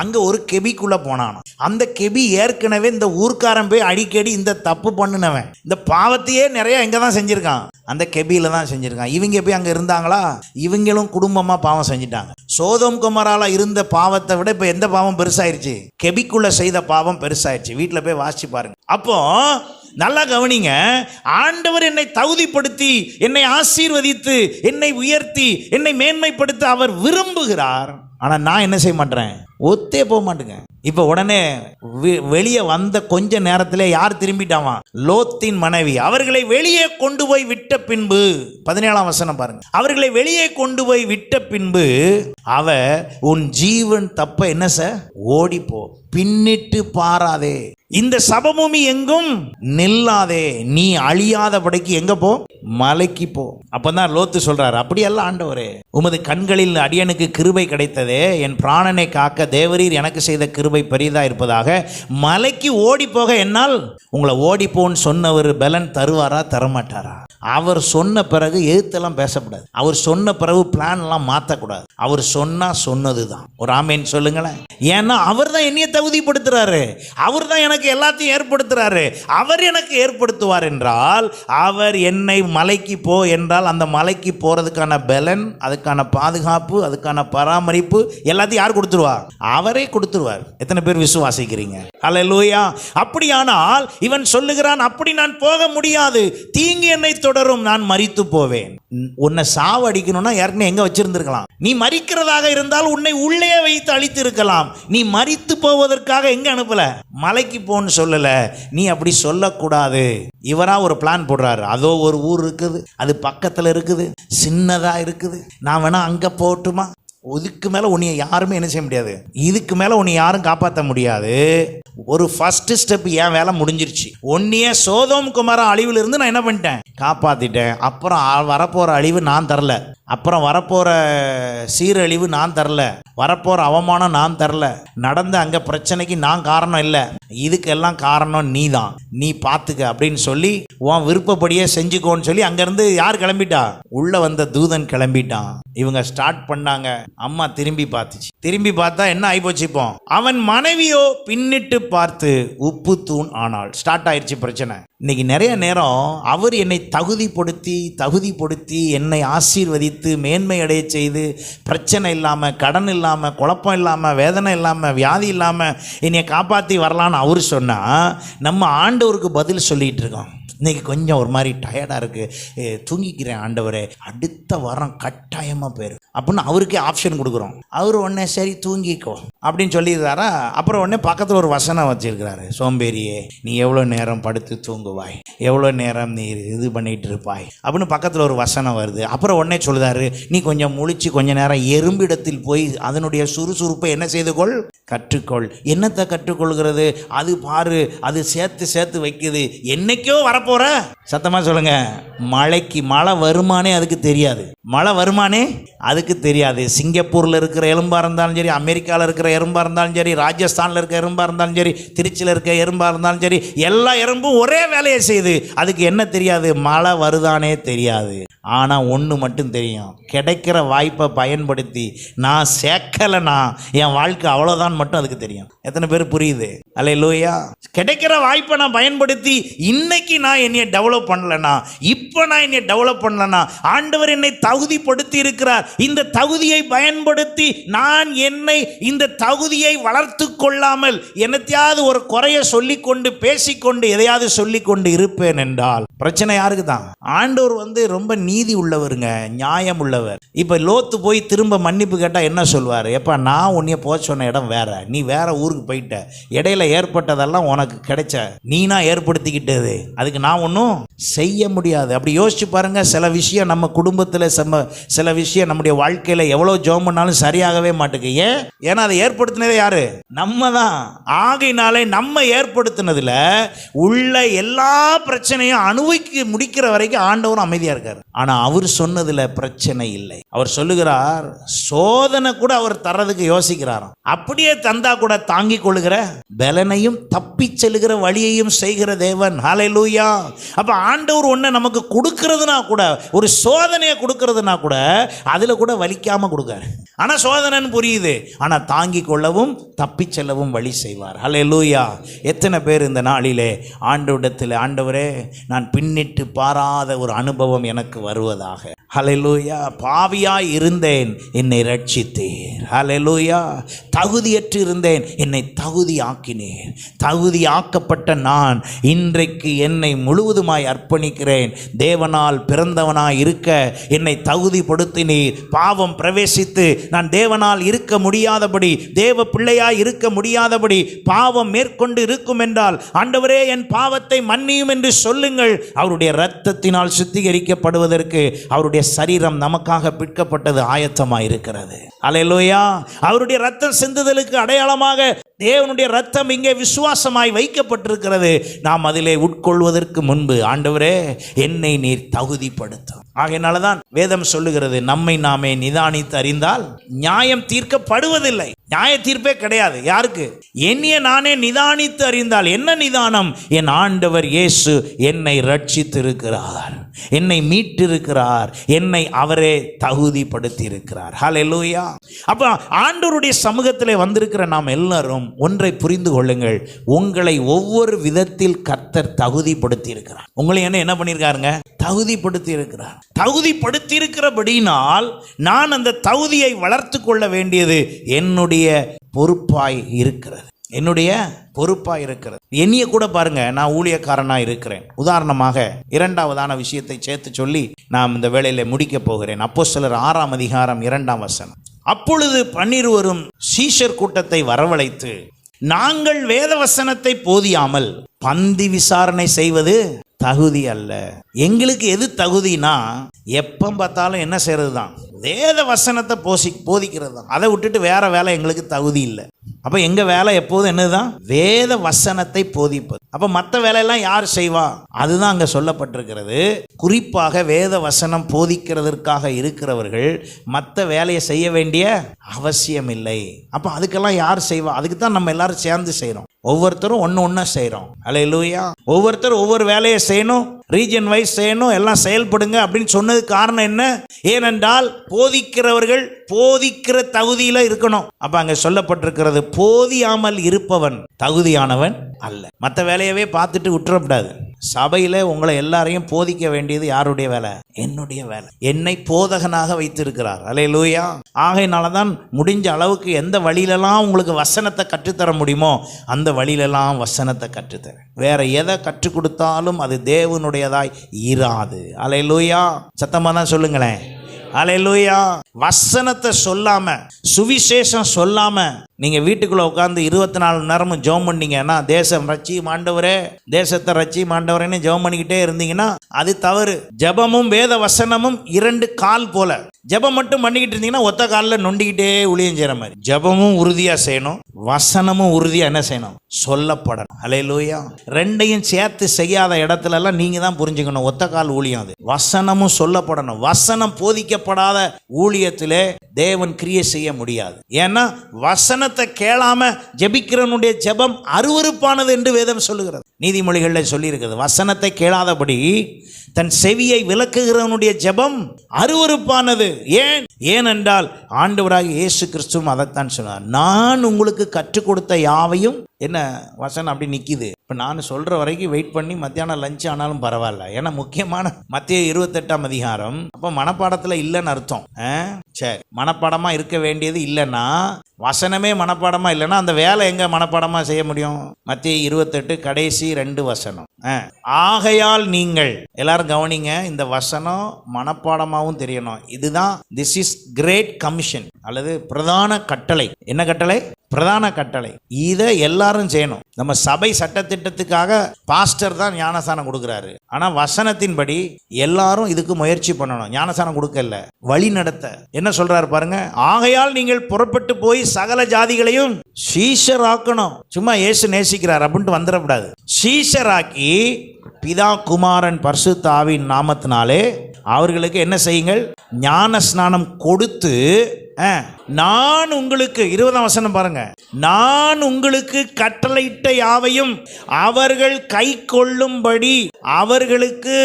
அங்க ஒரு கெபிக்குள்ள போனான். அந்த கெபி ஏற்கனவே இந்த ஊர்க்காரன் போய் அடிக்கடி இந்த தப்பு பண்ணினவன், இந்த பாவத்தையே நிறைய எங்க தான் செஞ்சிருக்கான், அந்த கெபியில தான் செஞ்சிருக்கான். இவங்க போய் அங்க இருந்தாங்களா, இவங்களும் குடும்பமா பாவம் செஞ்சிட்டாங்க. சோதோம் கொமரால இருந்த பாவத்தை விட இப்ப எந்த பாவம் பெருசாயிருச்சு, கெபிக்குள்ள செய்த பாவம் பெருசாயிருச்சு. வீட்டுல போய் வாசிச்சு பாருங்க. அப்போ நல்லா கவனிங்க, ஆண்டவர் என்னை தகுதிப்படுத்தி, என்னை ஆசீர்வதித்து, என்னை உயர்த்தி, என்னை மேன்மைப்படுத்த அவர் விரும்புகிறார். ஆனா நான் என்ன செய்ய மாட்டேன், ஒத்தே போக மாட்டேங்க. இப்ப உடனே வெளியே வந்த கொஞ்ச நேரத்திலே யார் திரும்பிட்டாமா, லோத்தின் மனைவி. அவர்களை வெளியே கொண்டு போய் விட்ட பின்பு 17ஆம் வசனம் பாருங்க. அவர்களை வெளியே கொண்டு போய் விட்ட பின்பு அவ, உன் ஜீவன் தப்ப என்ன சார், ஓடிப்போ, பின்னிட்டு பாராதே, இந்த சபபூமி எங்கும் நில்லாதே, நீ அழியாதபடிக்கு எங்க போ, மலைக்கு போ. அப்பதான் லோத்து சொல்றாரு, அப்படியல்ல ஆண்டவரே, உமது கண்களில் அடியனுக்கு கிருபை கிடைத்ததே, என் பிராணனை காக்க தேவரீர் எனக்கு செய்த கிருபை பெரிதா இருப்பதாக, மலைக்கு ஓடி போக என்னால், உங்களை ஓடிப்போன்னு சொன்னவர் பலன் தருவாரா தரமாட்டாரா? அவர் சொன்ன பிறகு எழுத்தெல்லாம் பேசக்கூடாது. அவர் சொன்ன பிறகு பிளான் எல்லாம் மாற்றக்கூடாது. அவர் சொன்னா சொன்னதுதான். ஒரு ஆமேன் சொல்லுங்களேன். ஏன்னா அவர் தான் என்னைய தகுதிப்படுத்துறாரு, அவர் தான் எனக்கு எல்லாத்தையும் ஏற்படுத்துறாரு. அவர் எனக்கு ஏற்படுத்துவார் என்றால், அவர் என்னை மலைக்கு போ என்றால் அந்த மலைக்கு போறதுக்கான பலன், அதுக்கான பாதுகாப்பு, அதுக்கான பராமரிப்பு எல்லாத்தையும் யார் கொடுத்துருவா, அவரே கொடுத்துருவார். எத்தனை பேர் விசுவாசிக்கிறீங்க? அல்லேலூயா. அப்படியானால் இவன் சொல்லுகிறான், அப்படி நான் போக முடியாது, தீங்கு என்னை தொடரும், நான் மரித்து போவேன். உன்னை சாவடிக்கணும்னா ஏற்கனவே எங்க வச்சிருந்திருக்கலாம். நீ மரிக்கிறதாக இருந்தால் உன்னை உள்ளே வைத்து அழித்து இருக்கலாம். நீ மரித்து போவதற்காக எங்க அனுப்பல, மலைக்கு போன்னு சொல்லல. நீ அப்படி சொல்லக்கூடாது. இவரா ஒரு பிளான் போடுறாரு. அதோ ஒரு ஊர் இருக்குது, அது பக்கத்துல இருக்குது, சின்னதா இருக்குது, நான் வேணா அங்க போட்டுமா, இதுக்கு மேலே உன்னை யாருமே என்ன செய்ய முடியாது, இதுக்கு மேலே உன்னை யாரும் காப்பாற்ற முடியாது. ஒரு ஃபர்ஸ்ட் ஸ்டெப் என் வேலை முடிஞ்சிருச்சு. ஒன்னிய சோதோம் குமாரா அழிவிலிருந்து நான் என்ன பண்ணிட்டேன், காப்பாற்றிட்டேன். அப்புறம் வரப்போகிற அழிவு நான் தரல, அப்புறம் வரப்போகிற சீரழிவு நான் தரல, வரப்போகிற அவமானம் நான் தரல, நடந்த அங்கே பிரச்சனைக்கு நான் காரணம் இல்லை, இதுக்கெல்லாம் காரணம் நீ தான், நீ பார்த்துக்க அப்படின்னு சொல்லி உன் விருப்பப்படியே செஞ்சுக்கோன்னு சொல்லி அங்கேருந்து யார் கிளம்பிட்டா, உள்ள வந்த தூதன் கிளம்பிட்டான். இவங்க ஸ்டார்ட் பண்ணாங்க. அம்மா திரும்பி பார்த்துச்சு. திரும்பி பார்த்தா என்ன ஆயிப்போச்சு, இப்போ அவன் மனைவியோ பின்னிட்டு பார்த்து உப்பு தூண் ஆனாள். ஸ்டார்ட் ஆயிடுச்சு பிரச்சனை. இன்னைக்கு நிறைய நேரம் அவர் என்னை தகுதிப்படுத்தி என்னை ஆசீர்வதித்து மேன்மை அடைய செய்து, பிரச்சனை இல்லாமல், கடன் இல்லாமல், குழப்பம் இல்லாமல், வேதனை இல்லாமல், வியாதி இல்லாமல் என்னை காப்பாற்றி வரலான்னு அவர் சொன்னால், நம்ம ஆண்டவருக்கு பதில் சொல்லிகிட்டு இருக்கோம். இன்றைக்கி கொஞ்சம் ஒரு மாதிரி டயர்டாக இருக்குது, தூங்கிக்கிறேன் ஆண்டவரே, அடுத்த வாரம் கட்டாயமாக போயிரு அப்படின்னு அவருக்கே ஆப்ஷன் கொடுக்குறோம். அவர் உடனே சரி தூங்கிக்கோ அப்படின்னு சொல்லியிருக்காரா. அப்புறம் உடனே பக்கத்தில் ஒரு வசனம் வச்சிருக்கிறாரு, சோம்பேறியே நீ எவ்வளோ நேரம் படுத்து தூங்குவாய், எவ்வளோ நேரம் நீ இது பண்ணிகிட்டு இருப்பாய் அப்படின்னு பக்கத்தில் ஒரு வசனம் வருது. அப்புறம் உடனே சொல்லுதாரு, நீ கொஞ்சம் முழிச்சு கொஞ்ச நேரம் எறும்பிடத்தில் போய் அதனுடைய சுறுசுறுப்பை என்ன செய்து கொள், கற்றுக்கொள். என்னத்தை கற்றுக்கொள்கிறது, அது பாரு, அது சேர்த்து வைக்குது. என்னைக்கோ வரப்போற, சத்தமா சொல்லுங்க, மழை வருமானே அதுக்கு தெரியாது, மழை வருமானே அதுக்கு தெரியாது. சிங்கப்பூர்ல இருக்கிற எறும்பா இருந்தாலும் சரி, அமெரிக்காவில் இருக்கிற எறும்பா இருந்தாலும் சரி, ராஜஸ்தான்ல இருக்கிற எறும்பா இருந்தாலும் சரி, திருச்சியில் இருக்கிற எறும்பா இருந்தாலும் சரி, எல்லா எறும்பும் ஒரே வேலையை செய்யுது. அதுக்கு என்ன தெரியாது, மழை வருதானே தெரியாது. ஆனா ஒன்று மட்டும் தெரியும், கிடைக்கிற வாய்ப்பை பயன்படுத்தி நான் சேர்க்கலைன்னா என் வாழ்க்கை அவ்வளோதான் மட்டும் அதுக்கு தெரியும். எத்தனை பேர் புரியுது? அல்லேலூயா. கிடைக்கிற வாய்ப்பை நான் பயன்படுத்தி இன்னைக்கு நான் என்னைய டெவலப் பண்ணலனா, இப்போ நான் என்னைய டெவலப் பண்ணலனா, ஆண்டவர் என்னை தகுதிப்படுத்தி இருக்கிறார். இந்த தகுதியை பயன்படுத்தி நான் என்னை இந்த தகுதியை வளர்த்து கொள்ளாமல் என்னத்தையாவது ஒரு குறைய சொல்லிக்கொண்டு பேசிக்கொண்டு எதையாவது சொல்லிக்கொண்டு இருப்பேன் என்றால் பிரச்சனை யாருக்கு தான்? ஆண்டவர் ரொம்ப நீதி உள்ளவருங்க, நியாயம் உள்ளவர். இப்ப லோத்து போய் திரும்ப மன்னிப்பு கேட்டா என்ன சொல்வார்? எப்ப நான் உன்னைய போக சொன்ன இடம் வேற, நீ வேற ஊருக்கு போயிட்ட, இடையில ஏற்பட்டதெல்லாம் உனக்கு கிடைச்ச, நீனா ஏற்படுத்திக்கிட்டது, அதுக்கு நான் ஒன்றும் செய்ய முடியாது. அப்படி யோசிச்சு பாருங்க. சில விஷயம் நம்ம குடும்பத்தில், சில விஷயம் நம்முடைய வாழ்க்கையில் எவ்வளோ ஜெபம் பண்ணாலும் சரியாகவே மாட்டேங்குது. ஏன்னா அதை ஏற்படுத்தினதே யாரு? நம்ம தான். ஆகையினாலே நம்ம ஏற்படுத்தினதுல உள்ள எல்லா பிரச்சனையும் அனுபவிக்க முடிக்கிற வரைக்கும் ஆண்டவரும் அமைதியாக இருக்கார். ஆனால் அவர் சொன்னதுல பிரச்சனை இல்லை. அவர் சொல்லுகிறார், சோதனை கூட அவர் தர்றதுக்கு யோசிக்கிறாராம். அப்படியே தந்தா கூட தாங்கிக் கொள்ளுகிற பலனையும் தப்பி செல்லுகிற வழியையும் செய்கிற தேவன். ஹல்லேலூயா. அப்ப ஆண்டவர் ஒன்றை நமக்கு கொடுக்கிறதுனா கூட, ஒரு சோதனையை கொடுக்கிறதுனா கூட அதுல கூட வலிக்காம கொடுக்காரு. ஆனா சோதனைன்னு புரியுது, ஆனா தாங்கிக் கொள்ளவும் தப்பி செல்லவும் வழி செய்வார். ஹல்லேலூயா. எத்தனை பேர் இந்த நாளிலே ஆண்டவரிடத்தில், ஆண்டவரே நான் பின்னிட்டு பாராத ஒரு அனுபவம் எனக்கு வருவதாக. ஹல்லேலூயா. பாவியாய் இருந்தேன், என்னை ரட்சித்தீர். ஹல்லேலூயா. தகுதியற்று இருந்தேன், என்னை தகுதி ஆக்கினீர். தகுதி ஆக்கப்பட்ட நான் இன்றைக்கு என்னை முழுவதுமாய் அர்ப்பணிக்கிறேன். தேவனால் பிறந்தவனாய் இருக்க என்னை தகுதிப்படுத்தினீர். பாவம் பிரவேசித்து நான் தேவனால் இருக்க முடியாதபடி, தேவ பிள்ளையாய் இருக்க முடியாதபடி பாவம் மேற்கொண்டு இருக்கும் என்றால், ஆண்டவரே என் பாவத்தை மன்னியும் என்று சொல்லுங்கள். அவருடைய இரத்தத்தினால் சுத்திகரிக்கப்படுவதற்கு அவருடைய சரீரம் நமக்காக பிற்கப்பட்டது ஆயத்தமாக இருக்கிறது. அல்லேலூயா. அவருடைய இரத்தம் சிந்துதலுக்கு அடையாளமாக தேவனுடைய இரத்தம் இங்கே விசுவாசமாய் வைக்கப்பட்டிருக்கிறது. நாம் அதிலே உட்கொள்வதற்கு முன்பு, ஆண்டவரே என்னை நீர் தகுதிப்படுத்தும். ஆகையினால தான் வேதம் சொல்லுகிறது, நம்மை நாமே நிதானித்து அறிந்தால் நியாயம் தீர்க்கப்படுவதில்லை. நியாய தீர்ப்பே கிடையாது. யாருக்கு? என்னைய நானே நிதானித்து அறிந்தால். என்ன நிதானம்? என் ஆண்டவர் இயேசு என்னை ரட்சித்திருக்கிறார், என்னை மீட்டிருக்கிறார், என்னை அவரே தகுதிப்படுத்தி இருக்கிறார். ஹல்லேலூயா. அப்ப ஆண்டவருடைய சமூகத்தில் வந்திருக்கிற நாம் எல்லாரும் ஒன்றை புரிந்து கொள்ளுங்கள், உங்களை ஒவ்வொரு விதத்தில் கர்த்தர் தகுதிப்படுத்தி இருக்கிறார். உங்களை என்ன பண்ணியிருக்காருங்க? தகுதிப்படுத்தி இருக்கிறார். தகுதிப்படுத்தி இருக்கிறபடினால் நான் அந்த தகுதியை வளர்த்து கொள்ள வேண்டியது என்னுடைய பொறுப்பாய் இருக்கிறது. என்னுடைய பொறுப்பாக இருக்கிறது. என்னைய கூட பாருங்க, நான் ஊழியக்காரனாக இருக்கிறேன். உதாரணமாக இரண்டாவதான விஷயத்தை சேர்த்து சொல்லி நாம் இந்த வேளையில முடிக்க போகிறேன். அப்போஸ்தலர் 6ஆம் அதிகாரம் 2ஆம் வசனம். அப்பொழுது 12 சீஷர் கூட்டத்தை வரவழைத்து, நாங்கள் வேத வசனத்தை போதியாமல் பந்தி விசாரணை செய்வது தகுதி அல்ல. எங்களுக்கு எது தகுதினா, எப்போ பார்த்தாலும் என்ன செய்யறது தான், வேத வசனத்தை போதிக்கிறது தான். அதை விட்டுட்டு வேற வேலை எங்களுக்கு தகுதி இல்லை. அப்போ எங்கள் வேலை எப்போதும் என்னதுதான்? வேத வசனத்தை போதிப்பது. அப்போ மற்ற வேலையெல்லாம் யார் செய்வா? அதுதான் அங்கே சொல்லப்பட்டிருக்கிறது. குறிப்பாக வேத வசனம் போதிக்கிறதற்காக இருக்கிறவர்கள் மற்ற வேலையை செய்ய வேண்டிய அவசியம் இல்லை. அப்போ அதுக்கெல்லாம் யார் செய்வா? அதுக்கு தான் நம்ம எல்லாரும் சேர்ந்து செய்கிறோம். ஒவ்வொருத்தரும் ஒன்று செய்கிறோம். அல்லேலூயா. ஒவ்வொருத்தரும் ஒவ்வொரு வேலையை செய்யணும், ரீஜன் வைஸ் செய்யணும், எல்லாம் செயல்படுங்க அப்படின்னு சொன்னது காரணம் என்ன? ஏனென்றால் போதிக்கிறவர்கள் போதிக்கிற தகுதியில் இருக்கணும். அப்போ அங்கே சொல்லப்பட்டிருக்கிறது, போதியாமல் இருப்பவன் தகுதியானவன் அல்ல. மற்ற வேலையவே பார்த்துட்டு விட்டுறக்கூடாது. சபையில் உங்களை எல்லாரையும் போதிக்க வேண்டியது யாருடைய வேலை? என்னுடைய வேலை. என்னை போதகனாக வைத்திருக்கிறார். அல்லேலூயா. ஆகையினால தான் முடிஞ்ச அளவுக்கு எந்த வழியிலெல்லாம் உங்களுக்கு வசனத்தை கற்றுத்தர முடியுமோ அந்த வழியிலெல்லாம் வசனத்தை கற்றுத்தர. வேற எதை கற்றுக் கொடுத்தாலும் அது தேவனுடையதாய் இராது. அல்லேலூயா. சத்தமாக தான் சொல்லுங்களேன். அல்லேலூயா. வசனத்தை சொல்லாம, சுவிசேஷம் சொல்லாம நீங்க வீட்டுக்குள்ள உட்காந்து 24 மணி நேரமும் ஜெபம் பண்ணீங்கன்னா, தேசம் ரட்சியும் ஆண்டவரே, தேசத்தை ரட்சியும் ஆண்டவரேன்னு ஜெபம் பண்ணிக்கிட்டே இருந்தீங்கன்னா அது தவறு. ஜெபமும் வேத வசனமும் 2 கால் போல. ஜெபம் மட்டும் பண்ணிக்கிட்டு இருந்தீங்கன்னா ஒத்த காலில் நொண்டிக்கிட்டே ஊழியம் செய்கிற மாதிரி. ஜெபமும் உறுதியாக செய்யணும், வசனமும் உறுதியாக என்ன செய்யணும்? சொல்லப்படணும். அல்லேலூயா. ரெண்டையும் சேர்த்து செய்யாத இடத்துலலாம் நீங்கள் தான் புரிஞ்சுக்கணும், ஒத்த கால் ஊழியம் அது. வசனமும் சொல்லப்படணும். வசனம் போதிக்கப்படாத ஊழியத்திலே தேவன் கிரியை செய்ய முடியாது. ஏன்னா வசனத்தை கேளாம ஜெபிக்கிறவனுடைய ஜெபம் அருவருப்பானது என்று வேதம் சொல்லுகிறது. நீதிமொழிகளில் சொல்லியிருக்கிறது, வசனத்தை கேளாதபடி தன் செவியை விலக்குகிறவனுடைய ஜெபம் அருவருப்பானது. ஏனென்றால் ஆண்டவராகிய இயேசு கிறிஸ்துவும் அதைத்தான் சொன்னார். நான் உங்களுக்கு கற்றுக் கொடுத்த யாவையும், என்ன வசனம் அப்படி நிற்கிது. இப்போ நான் சொல்கிற வரைக்கும் வெயிட் பண்ணி மத்தியானம் லஞ்ச் ஆனாலும் பரவாயில்ல. ஏன்னா முக்கியமான மத்தேயு 28ஆம் அதிகாரம். அப்போ மனப்பாடத்தில் இல்லைன்னு அர்த்தம். சரி, மனப்பாடமாக இருக்க வேண்டியது இல்லைன்னா, வசனமே மனப்பாடமாக இல்லைன்னா அந்த வேலை எங்கே மனப்பாடமாக செய்ய முடியும்? மத்தேயு 28 கடைசி 2 வசனம். ஆகையால் நீங்கள் எல்லாரும் கவனிங்க, இந்த வசனம் மனப்பாடமாகவும் தெரியணும். இதுதான் திஸ் இஸ் கிரேட் கமிஷன். அல்லது பிரதான கட்டளை. என்ன கட்டளை? பிரதான கட்டளை. இதை எல்லாரும் செய்யணும். நம்ம சபை சட்டத்திட்டத்துக்காக பாஸ்டர் தான் ஞானஸ்நானம் கொடுக்குறாரு. ஆனா வசனத்தின்படி எல்லாரும் இதுக்கு முயற்சி பண்ணணும். ஞானஸ்நானம் கொடுக்கல, வழி நடத்த என்ன சொல்றாரு பாருங்க. ஆகையால் நீங்கள் புறப்பட்டு போய் சகல ஜாதிகளையும் சீஷராக்கணும். சும்மா இயேசு நேசிக்கிறார் அப்படின்ட்டு வந்துடக்கூடாது. சீஷராக்கி பிதா குமாரன் பரிசுத்த ஆவியின் நாமத்தினாலே அவர்களுக்கு என்ன செய்யுங்கள்? ஞான ஸ்நானம் கொடுத்து, நான் உங்களுக்கு 20ஆம் வசனம் பாருங்க, நான் உங்களுக்கு கட்டளையிட்ட யாவையும் அவர்கள் கை கொள்ளும்படி அவர்களுக்கு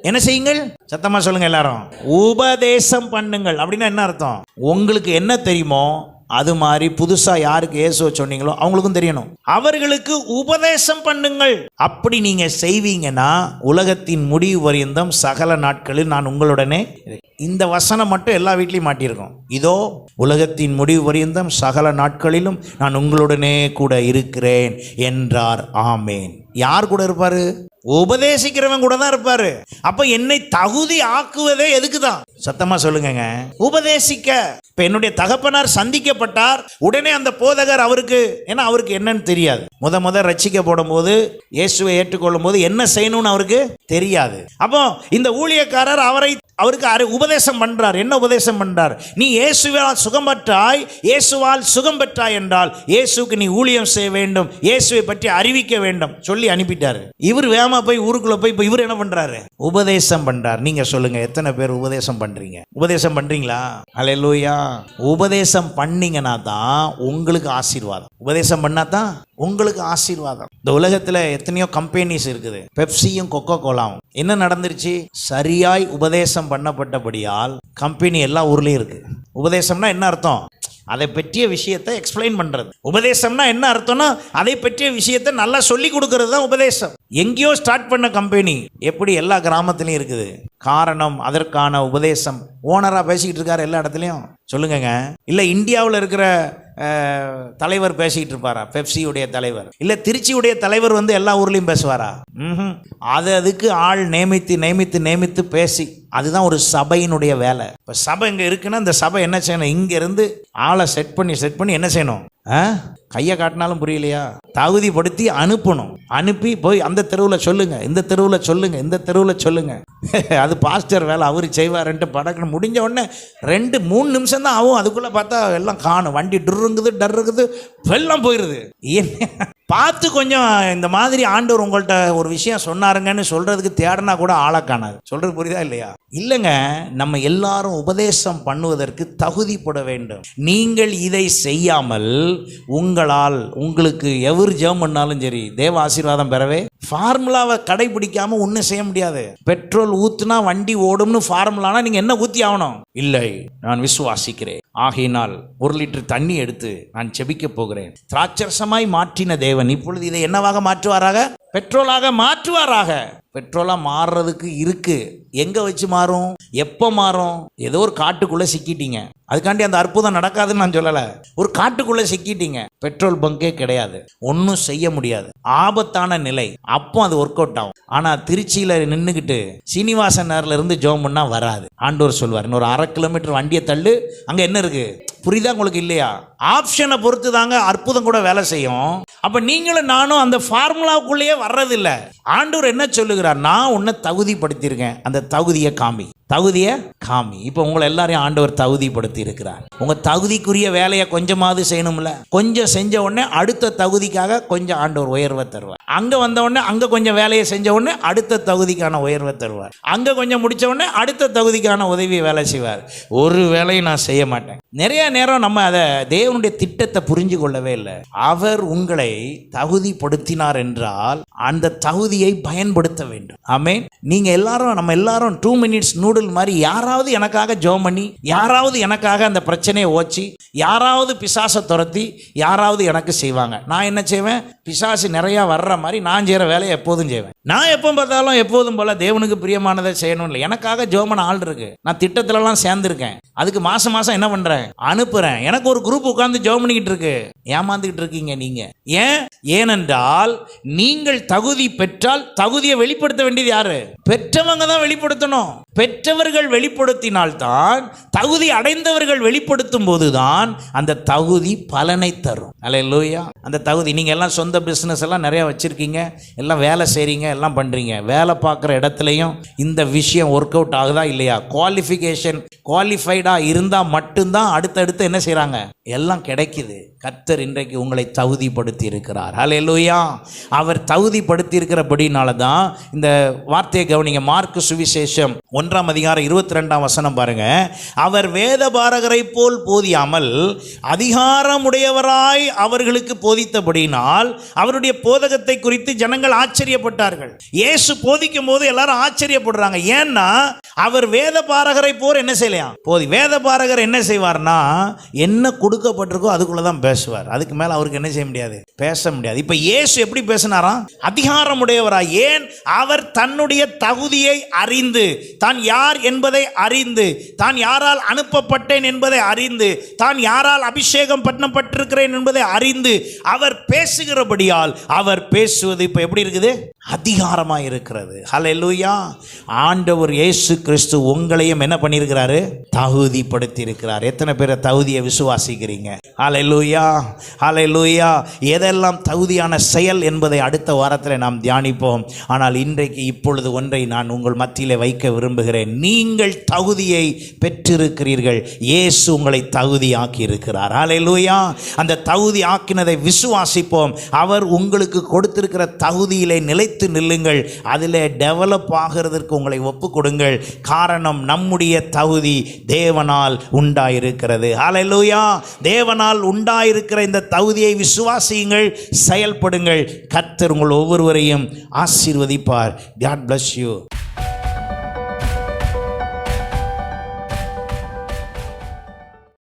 என்ன செய்யுங்கள்? சத்தமா சொல்லுங்க எல்லாரும். உபதேசம் பண்ணுங்கள். அப்படின்னா என்ன அர்த்தம்? உங்களுக்கு என்ன தெரியுமோ அது மாதிரி புதுசா யாருக்கு இயேசுவை சொன்னீங்களோ அவங்களுக்கும் தெரியணும். அவர்களுக்கு உபதேசம் பண்ணுங்கள். அப்படி நீங்க செய்வீங்கன்னா உலகத்தின் முடிவு பரியந்தம் சகல நாட்களில் நான் உங்களுடனே. இந்த வசனம் மட்டும் எல்லா வீட்லையும் மாட்டியிருக்கோம். இதோ உலகத்தின் முடிவு பரியந்தம் சகல நாட்களிலும் நான் உங்களுடனே கூட இருக்கிறேன் என்றார். ஆமேன். யார் கூட இருப்பாரு? உபதேசிக்கிறவன் கூட தான் இருப்பாரு. அப்ப என்னை தகுதி ஆக்குவதே எதுக்கு தான்? சத்தமா சொல்லுங்க. உபதேசிக்க. இப்ப என்னுடைய தகப்பனார் சந்திக்கப்பட்டார், உடனே அந்த போதகர் அவருக்கு, ஏன்னா அவருக்கு என்னன்னு தெரியாது. முத ரட்சிக்கப்படும் போது, இயேசுவை ஏற்றுக்கொள்ளும் போது என்ன செய்யணும்னு அவருக்கு தெரியாது. அப்போ இந்த ஊழியக்காரர் அவருக்கு உபதேசம் பண்றார். என்ன உபதேசம் பண்றார்? நீ இயேசுவால் சுகம் பெற்றாய், இயேசுவால் சுகம் பெற்றாய் என்றால் இயேசுக்கு நீ ஊழியம் செய்ய வேண்டும், இயேசுவை பற்றி அறிவிக்க வேண்டும் சொல்லி அனுப்பிட்டாரு. இவர் வேகமா போய் ஊருக்குள்ள போய் இப்போ இவர் என்ன பண்றாரு? உபதேசம் பண்றார். நீங்க சொல்லுங்க, எத்தனை பேர் உபதேசம் பண்றீங்க? உபதேசம் பண்றீங்களா? அல்லேலூயா. உபதேசம் பண்ணீங்கன்னா தான் உங்களுக்கு ஆசீர்வாதம். உபதேசம் பண்ணா தான் உங்களுக்கு ஆசீர்வாதம். இந்த உலகத்துல எத்தனையோ கம்பெனிஸ் இருக்குது, பெப்சியும் கொக்கோ கோலாவும். என்ன நடந்துருச்சு? சரியாய் உபதேசம் பண்ணப்பட்டபடியால் கம்பெனி எல்லா ஊர்லயும் இருக்கு. உபதேசம்னா என்ன அர்த்தம்? அதை பற்றிய விஷயத்தை எக்ஸ்பிளைன் பண்றது. உபதேசம்னா என்ன அர்த்தம்னா அதை பற்றிய விஷயத்தை நல்லா சொல்லி கொடுக்கறது தான் உபதேசம். எங்கேயோ ஸ்டார்ட் பண்ண கம்பெனி எப்படி எல்லா கிராமத்திலையும் இருக்குது? காரணம், அதற்கான உபதேசம். ஓனரா பேசிக்கிட்டு இருக்காரு எல்லா இடத்துலையும். சொல்லுங்க. இல்ல இந்தியாவில் இருக்கிற தலைவர் பேசிக்கிட்டு இருப்பாரா? பெப்சியுடைய தலைவர். இல்ல திருச்சியுடைய தலைவர் வந்து எல்லா ஊர்லயும் பேசுவாரா? அதுக்கு ஆள் நியமித்து பேசி, அதுதான் ஒரு சபையினுடைய வேலை. இப்ப சபை இங்க இருக்குன்னா இந்த சபை என்ன செய்யணும்? இங்க இருந்து ஆளை செட் பண்ணி என்ன செய்யணும்? கையை காட்டினாலும் புரியலையா? தகுதிப்படுத்தி அனுப்பணும். அனுப்பி போய் அந்த தெருவில் சொல்லுங்க, இந்த தெருவில் சொல்லுங்க, இந்த தெருவில் சொல்லுங்க. அது பாஸ்டர் வேலை, அவர் செய்வார்ன்ட்டு படக்குன்னு முடிஞ்ச உடனே 2-3 நிமிஷம் தான் ஆகும். அதுக்குள்ளே பார்த்தா எல்லாம் காணும். வண்டி டர்ருக்குது எல்லாம் போயிடுது. பார்த்து கொஞ்சம் இந்த மாதிரி ஆண்டவர் உங்கள்கிட்ட ஒரு விஷயம் சொன்னாருங்கன்னு சொல்றதுக்கு தேடனா கூட ஆளை காணாது. சொல்றது புரியுதா இல்லையா? இல்லைங்க, நம்ம எல்லாரும் உபதேசம் பண்ணுவதற்கு தகுதிப்பட வேண்டும். நீங்கள் இதை செய்யாமல் உங்களுக்கு எவர் ஜெபம் பண்ணாலும் சரி தேவ ஆசீர்வாதம் பெறவே ஃபார்முலாவை கடைபிடிக்காம ஒன்றும் செய்ய முடியாது. பெட்ரோல் ஊத்துனா வண்டி ஓடும்னு ஃபார்முலானா நீங்க என்ன ஊத்தி ஆகணும்? இல்லை, நான் விசுவாசிக்கிறேன், ஆகையினால் 1 லிட்டர் தண்ணி எடுத்து நான் செபிக்க போகிறேன். திராட்சரசமாய் மாற்றின தேவன் இப்பொழுது இதை என்னவாக மாற்றுவாராக? பெட்ரோலாக மாற்றுவாராக. பெட்ரோலா மாறுறதுக்கு இருக்கு. எங்க வச்சு மாறும்? எப்போ மாறும்? ஏதோ ஒரு காட்டுக்குள்ள சிக்கிட்டீங்க. அதுக்காண்டி அந்த அற்புதம் நடக்காதுன்னு நான் சொல்லலை. ஒரு காட்டுக்குள்ள சிக்கிட்டீங்க, பெட்ரோல் பங்கே கிடையாது, ஒன்றும் செய்ய முடியாது, ஆபத்தான நிலை. அப்போ அது ஒர்க் அவுட் ஆகும். ஆனா திருச்சியில நின்றுக்கிட்டு சீனிவாசன் நேரில் இருந்து ஜெபம் பண்ணா வராது. ஆண்டவர் சொல்வார், இன்னொரு 1/2 கிலோமீட்டர் வண்டியை தள்ளு, அங்க என்ன இருக்கு? புரியுதா உங்களுக்கு? இல்லையா? ஆப்ஷனை பொறுத்து தாங்க அற்புதம் கூட வேலை செய்யும். அப்ப நீங்களும் நானும் அந்த ஃபார்முலாவுக்குள்ளேயே வர்றதில்லை. ஆண்டவர் என்ன சொல்லுகிறார்? நான் உன்னை தகுதிப்படுத்தியிருக்கேன், அந்த தகுதியை காமி. இப்போ உங்களை எல்லாரையும் ஆண்டவர் தகுதிப்படுத்தி இருக்கிறார். உங்க தகுதிக்குரிய வேலையை கொஞ்சமாவது செய்யணும்ல. கொஞ்சம் செஞ்ச உடனே அடுத்த தகுதிக்காக கொஞ்சம் ஆண்டவர் உயர்வை தருவார். அங்க வந்த உடனே அங்க கொஞ்சம் வேலையை செஞ்ச உடனே அடுத்த தகுதிக்கான உயர்வை தருவார். அங்க கொஞ்சம் முடிச்ச உடனே அடுத்த தகுதிக்கான உதவியை வேலை செய்வார். ஒரு வேலையை நான் செய்ய மாட்டேன். நிறைய நேரம் நம்ம அதை தேவனுடைய திட்டத்தை புரிஞ்சு கொள்ளவே இல்லை. அவர் உங்களை தகுதிப்படுத்தினார் என்றால் அந்த தகுதியை பயன்படுத்த வேண்டும். ஆமென். நீங்க நம்ம எல்லாரும் 2 மினிட்ஸ் நூடுல் மாதிரி யாராவது எனக்காக ஜெபம் பண்ணி, யாராவது எனக்காக அந்த பிரச்சனையை ஓச்சி, யாராவது பிசாசை துரத்தி, யாராவது எனக்கு செய்வாங்க. நான் என்ன செய்வேன்? பிசாசு நிறைய வர்ற மாதிரி நான் செய்யற வேலையை எப்போதும் செய்வேன். நான் எப்போ பார்த்தாலும் எப்போதும் போல தேவனுக்கு பிரியமானதை செய்யணும் இல்லை. எனக்காக ஜெபம் பண்ண ஆள் இருக்கு. நான் திட்டத்திலலாம் சேர்ந்துருக்கேன். அதுக்கு மாசம் என்ன பண்றேன்? அனுப்புறேன். எனக்கு ஒரு குரூப் உட்கார்ந்து ஜெபம் பண்ணிக்கிட்டு இருக்கு. ஏமாந்துக்கிட்டு இருக்கீங்க நீங்க. ஏனென்றால் நீங்கள் தகுதி பெற்றால் தகுதியை வெளிப்படுத்த வேண்டியது யாரு? பெற்றவங்க தான் வெளிப்படுத்தணும். பெற்ற பெற்றவர்கள் வெளிப்படுத்தினால்தான், தகுதி அடைந்தவர்கள் வெளிப்படுத்தும் போதுதான் அந்த தகுதி பலனை தரும். அல்லேலூயா. அந்த தகுதி, நீங்கள் எல்லாம் சொந்த பிஸ்னஸ் எல்லாம் நிறையா வச்சுருக்கீங்க, எல்லாம் வேலை செய்கிறீங்க, எல்லாம் பண்ணுறீங்க. வேலை பார்க்குற இடத்துலையும் இந்த விஷயம் ஒர்க் அவுட் ஆகுதா இல்லையா? குவாலிஃபைடாக இருந்தால் மட்டும்தான் அடுத்தடுத்து என்ன செய்கிறாங்க, எல்லாம் கிடைக்குது. கர்த்தர் இன்றைக்கு உங்களை தகுதிப்படுத்தி இருக்கிறார். அல்லேலூயா. அவர் தகுதிப்படுத்தி இருக்கிறபடினால தான் இந்த வார்த்தையை கவனிங்க. மார்க்கு சுவிசேஷம் 1:22 பாருங்க. அவர் வேதபாரகரை போல் போதியாமல் அதிகாரமுடையவராய் அவர்களுக்கு போதித்தபடினால் அவருடைய போதகத்தை குறித்து ஜனங்கள் ஆச்சரியப்பட்டார்கள். இயேசு போதிக்கும் போது எல்லாரும் ஆச்சரியப்படுறாங்க. ஏன்னா அவர் வேதபாரகரை போல் என்ன செய்யலாம் போதி. வேதபாரகர் என்ன செய்வார்னா, என்ன கொடுக்கப்பட்டிருக்கோ அதுக்குள்ளதான் பேசுவார். அதுக்கு மேல அவருக்கு என்ன செய்ய முடியாது, பேச முடியாது. இப்ப இயேசு எப்படி பேசினாராம்? அதிகாரமுடையவராய். ஏன்? அவர் தன்னுடைய தகுதியை அறிந்து, தான் யார் என்பதை அறிந்து, தான் யாரால் அனுப்பப்பட்டேன் என்பதை அறிந்து, தான் யாரால் அபிஷேகம் பண்ணப்பட்டிருக்கிறேன் என்பதை அறிந்து அவர் பேசுகிறபடியால் அவர் பேசுவது இப்ப எப்படி இருக்குது, அதிகாரமாக இருக்கிறது. ஹல்லேலூயா. ஆண்டவர் இயேசு கிறிஸ்து உங்களையும் என்ன பண்ணியிருக்கிறாரு, தகுதிப்படுத்தி இருக்கிறார். எத்தனை பேரை தகுதியை விசுவாசிக்கிறீங்க? ஹல்லேலூயா, ஹல்லேலூயா. எதெல்லாம் தகுதியான செயல் என்பதை அடுத்த வாரத்தில் நாம் தியானிப்போம். ஆனால் இன்றைக்கு இப்பொழுது ஒன்றை நான் உங்கள் மத்தியிலே வைக்க விரும்புகிறேன். நீங்கள் தகுதியை பெற்றிருக்கிறீர்கள். இயேசு உங்களை தகுதியாக்கி இருக்கிறார். ஹல்லேலூயா. அந்த தகுதி ஆக்கினதை விசுவாசிப்போம். அவர் உங்களுக்கு கொடுத்திருக்கிற தகுதியிலே நிலைத்து நில்லுங்கள். அதிலே டெவலப் ஆகிறதற்கு உங்களை ஒப்பு கொடுங்கள். காரணம், நம்முடைய தகுதி தேவனால் உண்டாயிருக்கிறது. ஹல்லேலூயா. தேவனால் உண்டாயிருக்கிற இந்த தகுதியை விசுவாசியுங்கள், செயல்படுங்கள். கர்த்தர் உங்கள் ஒவ்வொருவரையும் ஆசீர்வதிப்பார். God bless you.